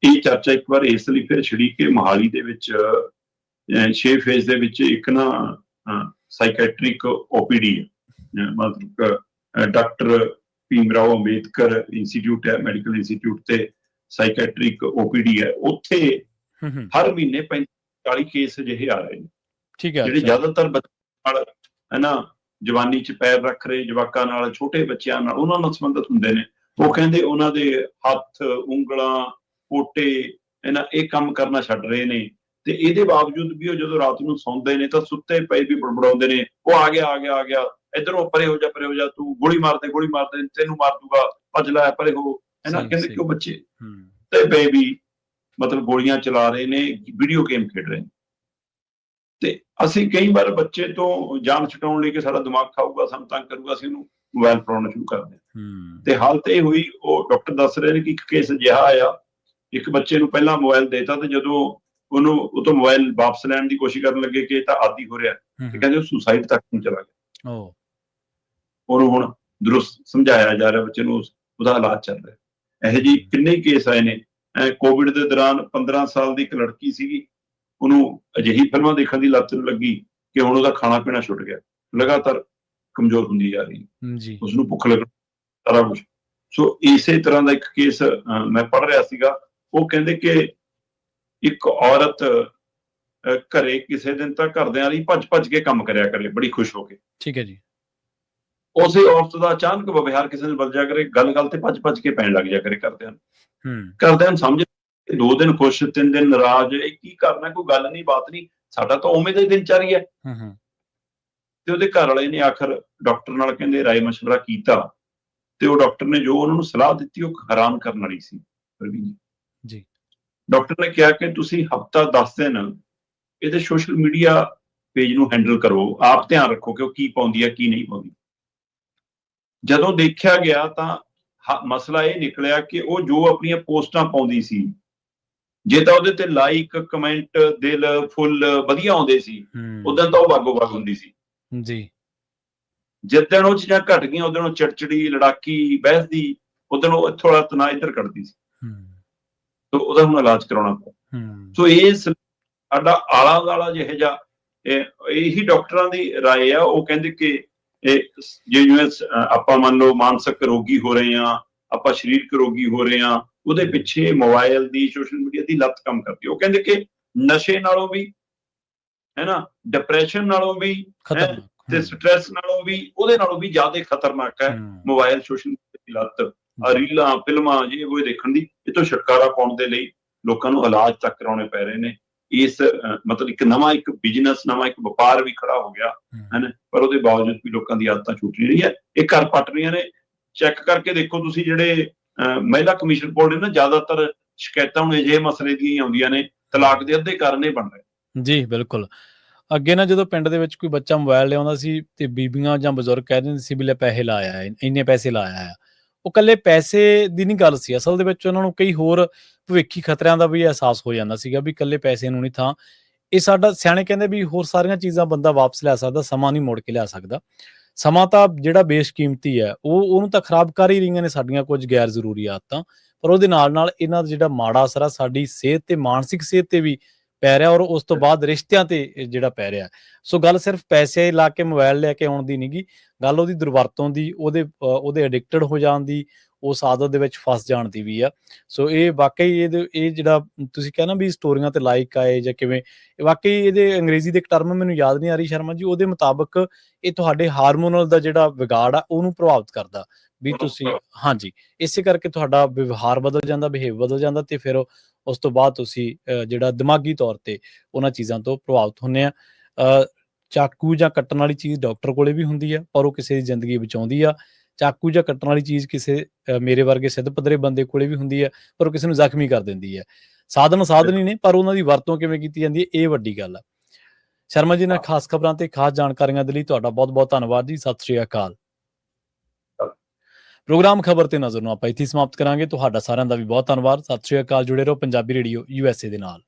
ਇਹ ਚਰਚਾ ਇੱਕ ਵਾਰ ਇਸ ਲਈ ਫਿਰ ਛਿੜੀ ਕਿ ਮੋਹਾਲੀ ਦੇ ਵਿੱਚ 6 ਫੇਜ਼ ਦੇ ਵਿੱਚ ਇੱਕ ਨਾ ਸਾਈਕੈਟ੍ਰਿਕ OPD ਹੈ, ਮਤਲਬ ਡਾਕਟਰ ਭੀਮ ਰਾਓ ਅੰਬੇਦਕਰ ਇੰਸਟੀਚਿਊਟ ਹੈ, ਮੈਡੀਕਲ ਇੰਸਟੀਚਿਊਟ ਤੇ ਸਾਈਕੈਟ੍ਰਿਕ OPD ਹੈ। ਉੱਥੇ ਹਰ ਮਹੀਨੇ 45 ਕੇਸ ਅਜਿਹੇ ਆ ਰਹੇ ਨੇ। ਠੀਕ ਹੈ। ਜਿਹੜੇ ਜ਼ਿਆਦਾਤਰ ਬੱਚਿਆਂ ਨਾਲ ਹੈ ਨਾ, ਜਵਾਨੀ 'ਚ ਪੈਰ ਰੱਖ ਰਹੇ ਜਵਾਕਾਂ ਨਾਲ, ਛੋਟੇ ਬੱਚਿਆਂ ਨਾਲ, ਉਹਨਾਂ ਨਾਲ ਸੰਬੰਧਿਤ ਹੁੰਦੇ ਨੇ। ਉਹ ਕਹਿੰਦੇ ਉਹਨਾਂ ਦੇ ਹੱਥ, ਉਂਗਲਾਂ, ਪੋਟੇ ਇਹ ਕੰਮ ਕਰਨਾ ਛੱਡ ਰਹੇ ਨੇ। ਤੇ ਇਹਦੇ ਬਾਵਜੂਦ ਵੀ ਉਹ ਜਦੋਂ ਰਾਤ ਨੂੰ ਸੌਂਦੇ ਨੇ ਤਾਂ ਸੁੱਤੇ ਪਏ ਵੀ ਬੜਬੜਾਉਂਦੇ ਨੇ, ਉਹ ਆ ਗਿਆ ਆ ਗਿਆ ਆ ਗਿਆ, ਇੱਧਰੋਂ ਪਰੇ ਹੋ ਜਾ ਪਰੇ ਹੋ ਜਾ, ਤੂੰ ਗੋਲੀ ਮਾਰ ਦੇ ਤੈਨੂੰ ਮਾਰ ਦੂਗਾ, ਭੱਜ ਲੈ ਪਰੇ ਹੋ, ਹੈ ਨਾ। ਕਹਿੰਦੇ ਕਿ ਉਹ ਬੱਚੇ ਤੇ ਪਏ ਵੀ ਮਤਲਬ ਗੋਲੀਆਂ ਚਲਾ ਰਹੇ ਨੇ, ਵੀਡੀਓ ਗੇਮ ਖੇਡ ਰਹੇ ਨੇ। ਤੇ ਅਸੀਂ ਕਈ ਵਾਰ ਬੱਚੇ ਤੋਂ ਜਾਨ ਛੁਡਾਉਣ ਲਈ ਕਿ ਸਾਡਾ ਦਿਮਾਗ ਖਾਊਗਾ, ਸਾਨੂੰ ਤੰਗ ਕਰੂਗਾ, ਅਸੀਂ ਉਹਨੂੰ ਮੋਬਾਈਲ ਫੜਾਉਣਾ ਸ਼ੁਰੂ ਕਰਦੇ ਹਾਂ। ਤੇ ਹਾਲਤ ਇਹ ਹੋਈ, ਉਹ ਡਾਕਟਰ ਦੱਸ ਰਹੇ ਨੇ ਕਿ ਇੱਕ ਕੇਸ ਅਜਿਹਾ ਆਇਆ, ਇੱਕ ਬੱਚੇ ਨੂੰ ਪਹਿਲਾਂ ਮੋਬਾਈਲ ਦੇਤਾ ਤੇ ਜਦੋਂ ਉਹਨੂੰ ਉਹ ਤੋਂ ਮੋਬਾਈਲ ਵਾਪਸ ਲੈਣ ਦੀ ਕੋਸ਼ਿਸ਼ ਕਰਨ ਲੱਗੇ ਕਿ ਇਹ ਤਾਂ ਆਦੀ ਹੋ ਰਿਹਾ, ਤੇ ਕਹਿੰਦੇ ਉਹ ਸੁਸਾਈਡ ਤੱਕ ਨੂੰ ਚਲਾ ਗਿਆ। ਉਹਨੂੰ ਹੁਣ ਦਰੁਸਤ ਸਮਝਾਇਆ ਜਾ ਰਿਹਾ ਬੱਚੇ ਨੂੰ, ਉਹਦਾ ਇਲਾਜ ਚੱਲ ਰਿਹਾ। ਇਹੋ ਜਿਹੇ ਕਿੰਨੇ ਹੀ ਕੇਸ ਆਏ ਨੇ। ਕੋਵਿਡ ਦੇ ਦੌਰਾਨ 15 ਸਾਲ ਦੀ ਇੱਕ ਲੜਕੀ ਸੀਗੀ, ਉਹਨੂੰ ਅਜਿਹੀ ਫਿਲਮਾਂ ਦੇਖਣ ਦੀ ਲੱਤ ਲੱਗੀ ਕਿ ਹੁਣ ਉਹਦਾ ਖਾਣਾ ਪੀਣਾ ਛੁੱਟ ਗਿਆ, ਲਗਾਤਾਰ ਕਮਜ਼ੋਰ ਹੁੰਦੀ ਜਾ ਰਹੀ, ਉਸਨੂੰ ਭੁੱਖ ਲੱਗਣ, ਸਾਰਾ ਕੁਛ। ਸੋ ਇਸੇ ਤਰ੍ਹਾਂ ਦਾ ਇੱਕ ਕੇਸ ਮੈਂ ਪੜ੍ਹ ਰਿਹਾ ਸੀਗਾ। ਉਹ ਕਹਿੰਦੇ ਕਿ ਇੱਕ ਔਰਤ ਘਰੇ ਕਿਸੇ ਦਿਨ ਤਾਂ ਘਰਦਿਆਂ ਲਈ ਭੱਜ ਕੇ ਕੰਮ ਕਰਿਆ ਕਰੇ, ਬੜੀ ਖੁਸ਼ ਹੋ ਕੇ। ਠੀਕ ਹੈ ਜੀ। ਉਸੇ ਔਰਤ ਦਾ ਅਚਾਨਕ ਵਿਵਹਾਰ ਕਿਸੇ ਨੂੰ ਬਦਲ ਜਾ ਕਰੇ, ਗੱਲ ਤੇ ਭੱਜ ਕੇ ਪੈਣ ਲੱਗ ਜਾ ਕਰੇ ਘਰਦਿਆਂ ਨੂੰ ਸਮਝ 2 ਦਿਨ ਖੁਸ਼, 3 ਦਿਨ ਨਾਰਾਜ਼, ਇਹ ਕੀ ਕਰਨਾ, ਕੋਈ ਗੱਲ ਨਹੀਂ, ਬਾਤ ਨਹੀਂ, ਸਾਡਾ ਤਾਂ ਉਵੇਂ ਦਾ ਹੀ ਦਿਨਚਰਿਆ ਹੈ। ਤੇ ਉਹਦੇ ਘਰ ਵਾਲੇ ਨੇ ਆਖਰ ਡਾਕਟਰ ਨਾਲ ਕਹਿੰਦੇ ਰਾਏ ਮਸ਼ਵਰਾ ਕੀਤਾ, ਤੇ ਉਹ ਡਾਕਟਰ ਨੇ ਜੋ ਉਹਨਾਂ ਨੂੰ ਸਲਾਹ ਦਿੱਤੀ ਉਹ ਹੈਰਾਨ ਕਰਨ ਵਾਲੀ ਸੀ ਜੀ। ਡਾਕਟਰ ਨੇ ਕਿਹਾ ਕਿ ਤੁਸੀਂ ਹਫ਼ਤਾ 10 ਦਿਨ ਇਹਦੇ ਸੋਸ਼ਲ ਮੀਡੀਆ ਪੇਜ ਨੂੰ ਹੈਂਡਲ ਕਰੋ, ਆਪ ਧਿਆਨ ਰੱਖੋ ਕਿ ਉਹ ਕੀ ਪਾਉਂਦੀ ਹੈ ਕੀ ਨਹੀਂ ਪਾਉਂਦੀ। ਜਦੋਂ ਦੇਖਿਆ ਗਿਆ ਤਾਂ ਮਸਲਾ ਇਹ ਨਿਕਲਿਆ ਕਿ ਉਹ ਜੋ ਆਪਣੀਆਂ ਪੋਸਟਾਂ ਪਾਉਂਦੀ ਸੀ, ਜੇ ਤਾਂ ਉਹਦੇ ਤੇ ਲਾਈਕ, ਕਮੈਂਟ, ਦਿਲ, ਫੁੱਲ ਵਧੀਆ ਆਉਂਦੇ ਸੀ, ਉਦੋਂ ਤਾਂ ਉਹ ਬਾਗੋ-ਬਾਗ ਹੁੰਦੀ ਸੀ ਜੀ। ਜਿੱਦਣ ਉਹ ਚੀਜ਼ਾਂ ਘਟ ਗਈਆਂ, ਉਦੋਂ ਉਹ ਚਿੜਚਿੜੀ, ਲੜਾਕੀ, ਬਹਿਸਦੀ, ਉਦੋਂ ਉਹ ਥੋੜਾ ਤਣਾਅ ਇੱਧਰ ਕੱਢਦੀ ਸੀ, ਤੇ ਉਹਦਾ ਹੁਣ ਇਲਾਜ ਕਰਾਉਣਾ ਪਿਆ। ਸੋ ਇਸ ਸਾਡਾ ਆਲਾ ਦੁਆਲਾ ਜਿਹੋ ਜਿਹਾ, ਇਹੀ ਡਾਕਟਰਾਂ ਦੀ ਰਾਏ ਆ। ਉਹ ਕਹਿੰਦੇ ਕਿ ਜਿਵੇਂ ਆਪਾਂ ਮੰਨ ਲਓ ਮਾਨਸਿਕ ਰੋਗੀ ਹੋ ਰਹੇ ਹਾਂ, ਆਪਾਂ ਸਰੀਰਕ ਰੋਗੀ ਹੋ ਰਹੇ ਹਾਂ, ਉਹਦੇ ਪਿੱਛੇ ਮੋਬਾਈਲ ਦੀ, ਸੋਸ਼ਲ ਮੀਡੀਆ ਦੀ ਲੱਤ ਕੰਮ ਕਰਦੀ। ਉਹ ਕਹਿੰਦੇ ਕਿ ਨਸ਼ੇ ਨਾਲੋਂ ਵੀ, ਹੈ ਨਾ, ਡਿਪਰੈਸ਼ਨ ਨਾਲੋਂ ਵੀ, ਤੇ ਸਟ੍ਰੈਸ ਨਾਲੋਂ ਵੀ, ਉਹਦੇ ਨਾਲੋਂ ਵੀ ਜ਼ਿਆਦਾ ਖਤਰਨਾਕ ਹੈ ਮੋਬਾਈਲ, ਸੋਸ਼ਲ ਮੀਡੀਆ ਦੀ ਲੱਤ। ਰੀਲਾਂ, ਫਿਲਮਾਂ, ਜੇ ਉਹ ਦੇਖਣ ਦੀ, ਇਹ ਤੋਂ ਛੁਟਕਾਰਾ ਪਾਉਣ ਦੇ ਲਈ ਲੋਕਾਂ ਨੂੰ ਇਲਾਜ ਤੱਕ ਕਰਾਉਣੇ ਪੈ ਰਹੇ ਨੇ। ਇਸ ਮਤਲਬ ਇੱਕ ਨਵਾਂ ਇੱਕ ਬਿਜ਼ਨਸ, ਨਵਾਂ ਇੱਕ ਵਪਾਰ ਵੀ ਖੜਾ ਹੋ ਗਿਆ ਹੈ ਨਾ, ਪਰ ਉਹਦੇ ਬਾਵਜੂਦ ਵੀ ਲੋਕਾਂ ਦੀ ਆਦਤਾਂ ਛੁੱਟ ਨਹੀਂ ਰਹੀਆਂ, ਇਹ ਘਰ ਪੱਟ ਰਹੀਆਂ ਨੇ। ਚੈੱਕ ਕਰਕੇ ਦੇਖੋ ਤੁਸੀਂ, ਜਿਹੜੇ ਮਹਿਲਾ ਕਮਿਸ਼ਨ ਕੋਲ ਨੇ ਨਾ, ਜ਼ਿਆਦਾਤਰ ਸ਼ਿਕਾਇਤਾਂ ਹੁਣ ਅਜਿਹੇ ਮਸਲੇ ਦੀਆਂ ਆਉਂਦੀਆਂ ਨੇ, ਤਲਾਕ ਦੇ ਅੱਧੇ ਕਾਰਨ ਇਹ ਬਣ ਰਹੇ। ਜੀ ਬਿਲਕੁਲ। ਅੱਗੇ ਨਾ ਜਦੋਂ ਪਿੰਡ ਦੇ ਵਿੱਚ ਕੋਈ ਬੱਚਾ ਮੋਬਾਈਲ ਲਿਆਉਂਦਾ ਸੀ ਤੇ ਬੀਬੀਆਂ ਜਾਂ ਬਜ਼ੁਰਗ ਕਹਿ ਦਿੰਦੇ ਸੀ ਵੀ ਲੈ ਪੈਸੇ ਲਾਇਆ, ਇੰਨੇ ਪੈਸੇ ਲਾਇਆ ਆ। ਉਹ ਇਕੱਲੇ ਪੈਸੇ ਦੀ ਨਹੀਂ ਗੱਲ ਸੀ, ਅਸਲ ਦੇ ਵਿੱਚ ਉਹਨਾਂ ਨੂੰ ਕਈ ਹੋਰ ਭਵਿੱਖੀ ਖਤਰਿਆਂ ਦਾ ਵੀ ਅਹਿਸਾਸ ਹੋ ਜਾਂਦਾ ਸੀਗਾ ਵੀ ਇਕੱਲੇ ਪੈਸੇ ਨੂੰ ਨਹੀਂ ਥਾਂ। ਇਹ ਸਾਡਾ ਸਿਆਣੇ ਕਹਿੰਦੇ ਵੀ ਹੋਰ ਸਾਰੀਆਂ ਚੀਜ਼ਾਂ ਬੰਦਾ ਵਾਪਸ ਲਿਆ ਸਕਦਾ, ਸਮਾਂ ਨਹੀਂ ਮੋੜ ਕੇ ਲਿਆ ਸਕਦਾ। ਸਮਾਂ ਤਾਂ ਜਿਹੜਾ ਬੇਸ਼ਕੀਮਤੀ ਹੈ, ਉਹਨੂੰ ਤਾਂ ਖਰਾਬ ਕਰ ਹੀ ਰਹੀਆਂ ਨੇ ਸਾਡੀਆਂ ਕੁਝ ਗੈਰ ਜ਼ਰੂਰੀ ਆਦਤਾਂ, ਪਰ ਉਹਦੇ ਨਾਲ ਨਾਲ ਇਹਨਾਂ ਦਾ ਜਿਹੜਾ ਮਾੜਾ ਅਸਰ ਆ ਸਾਡੀ ਸਿਹਤ ਤੇ ਮਾਨਸਿਕ ਸਿਹਤ ਤੇ ਵੀ ਪੈ ਰਿਹਾ, ਔਰ ਉਸ ਤੋਂ ਬਾਅਦ ਰਿਸ਼ਤਿਆਂ ਤੇ ਜਿਹੜਾ ਪੈ ਰਿਹਾ। ਸੋ ਗੱਲ ਸਿਰਫ ਪੈਸੇ ਲਾ ਕੇ ਮੋਬਾਈਲ ਲੈ ਕੇ ਆਉਣ ਦੀ ਨਹੀਂ ਗੀ, ਗੱਲ ਉਹਦੀ ਦੁਰਵਰਤੋਂ ਦੀ, ਉਹਦੇ ਐਡਿਕਟਡ ਹੋ ਜਾਣ ਦੀ, ਉਸ ਆਦਤ ਦੇ ਵਿੱਚ ਫਸ ਜਾਣ ਦੀ ਵੀ ਆ। ਸੋ ਇਹ ਵਾਕਈ ਇਹ ਜਿਹੜਾ ਤੁਸੀਂ ਕਹਿਣਾ ਵੀ ਸਟੋਰੀਆਂ ਤੇ ਲਾਈਕ ਆਏ ਜਾਂ ਕਿਵੇਂ, ਵਾਕਈ ਇਹਦੇ ਅੰਗਰੇਜ਼ੀ ਦੇ ਇੱਕ ਟਰਮ ਮੈਨੂੰ ਯਾਦ ਨਹੀਂ ਆ ਰਹੀ ਸ਼ਰਮਾ ਜੀ, ਉਹਦੇ ਮੁਤਾਬਕ ਇਹ ਤੁਹਾਡੇ ਹਾਰਮੋਨਲ ਦਾ ਜਿਹੜਾ ਵਿਗਾੜ ਆ ਉਹਨੂੰ ਪ੍ਰਭਾਵਿਤ ਕਰਦਾ ਵੀ ਤੁਸੀਂ, ਹਾਂਜੀ, ਇਸੇ ਕਰਕੇ ਤੁਹਾਡਾ ਵਿਵਹਾਰ ਬਦਲ ਜਾਂਦਾ, ਬਿਹੇਵ ਬਦਲ ਜਾਂਦਾ, ਤੇ ਫਿਰ ਉਸ ਤੋਂ ਬਾਅਦ ਤੁਸੀਂ ਜਿਹੜਾ ਦਿਮਾਗੀ ਤੌਰ ਤੇ ਉਹਨਾਂ ਚੀਜ਼ਾਂ ਤੋਂ ਪ੍ਰਭਾਵਿਤ ਹੁੰਦੇ ਆ। ਚਾਕੂ ਜਾਂ ਕੱਟਣ ਵਾਲੀ ਚੀਜ਼ ਡਾਕਟਰ ਕੋਲੇ ਵੀ ਹੁੰਦੀ ਆ, ਪਰ ਉਹ ਕਿਸੇ ਦੀ ਜ਼ਿੰਦਗੀ ਬਚਾਉਂਦੀ ਆ। ਚਾਕੂ ਜਾਂ ਕੱਟਣ ਵਾਲੀ ਚੀਜ਼ ਕਿਸੇ ਮੇਰੇ ਵਰਗੇ ਸਿੱਧ ਪੱਧਰੇ ਬੰਦੇ ਕੋਲੇ ਵੀ ਹੁੰਦੀ ਹੈ, ਪਰ ਉਹ ਕਿਸੇ ਨੂੰ ਜ਼ਖਮੀ ਕਰ ਦਿੰਦੀ ਹੈ। ਸਾਧਨ ਹੀ ਨੇ, ਪਰ ਉਹਨਾਂ ਦੀ ਵਰਤੋਂ ਕਿਵੇਂ ਕੀਤੀ ਜਾਂਦੀ ਹੈ, ਇਹ ਵੱਡੀ ਗੱਲ ਆ। ਸ਼ਰਮਾ ਜੀ ਨਾਲ ਖਾਸ ਖਬਰਾਂ ਤੇ ਖਾਸ ਜਾਣਕਾਰੀਆਂ ਦੇ ਲਈ ਤੁਹਾਡਾ ਬਹੁਤ ਬਹੁਤ ਧੰਨਵਾਦ ਜੀ। ਸਤਿ ਸ਼੍ਰੀ ਅਕਾਲ। ਪ੍ਰੋਗਰਾਮ ਖਬਰ ਤੇ ਨਜ਼ਰ ਨੂੰ ਆਪਾਂ ਇੱਥੇ ਸਮਾਪਤ ਕਰਾਂਗੇ। ਤੁਹਾਡਾ ਸਾਰਿਆਂ ਦਾ ਵੀ ਬਹੁਤ ਧੰਨਵਾਦ। ਸਤਿ ਸ਼੍ਰੀ ਅਕਾਲ। ਜੁੜੇ ਰਹੋ ਪੰਜਾਬੀ ਰੇਡੀਓ USA ਦੇ ਨਾਲ।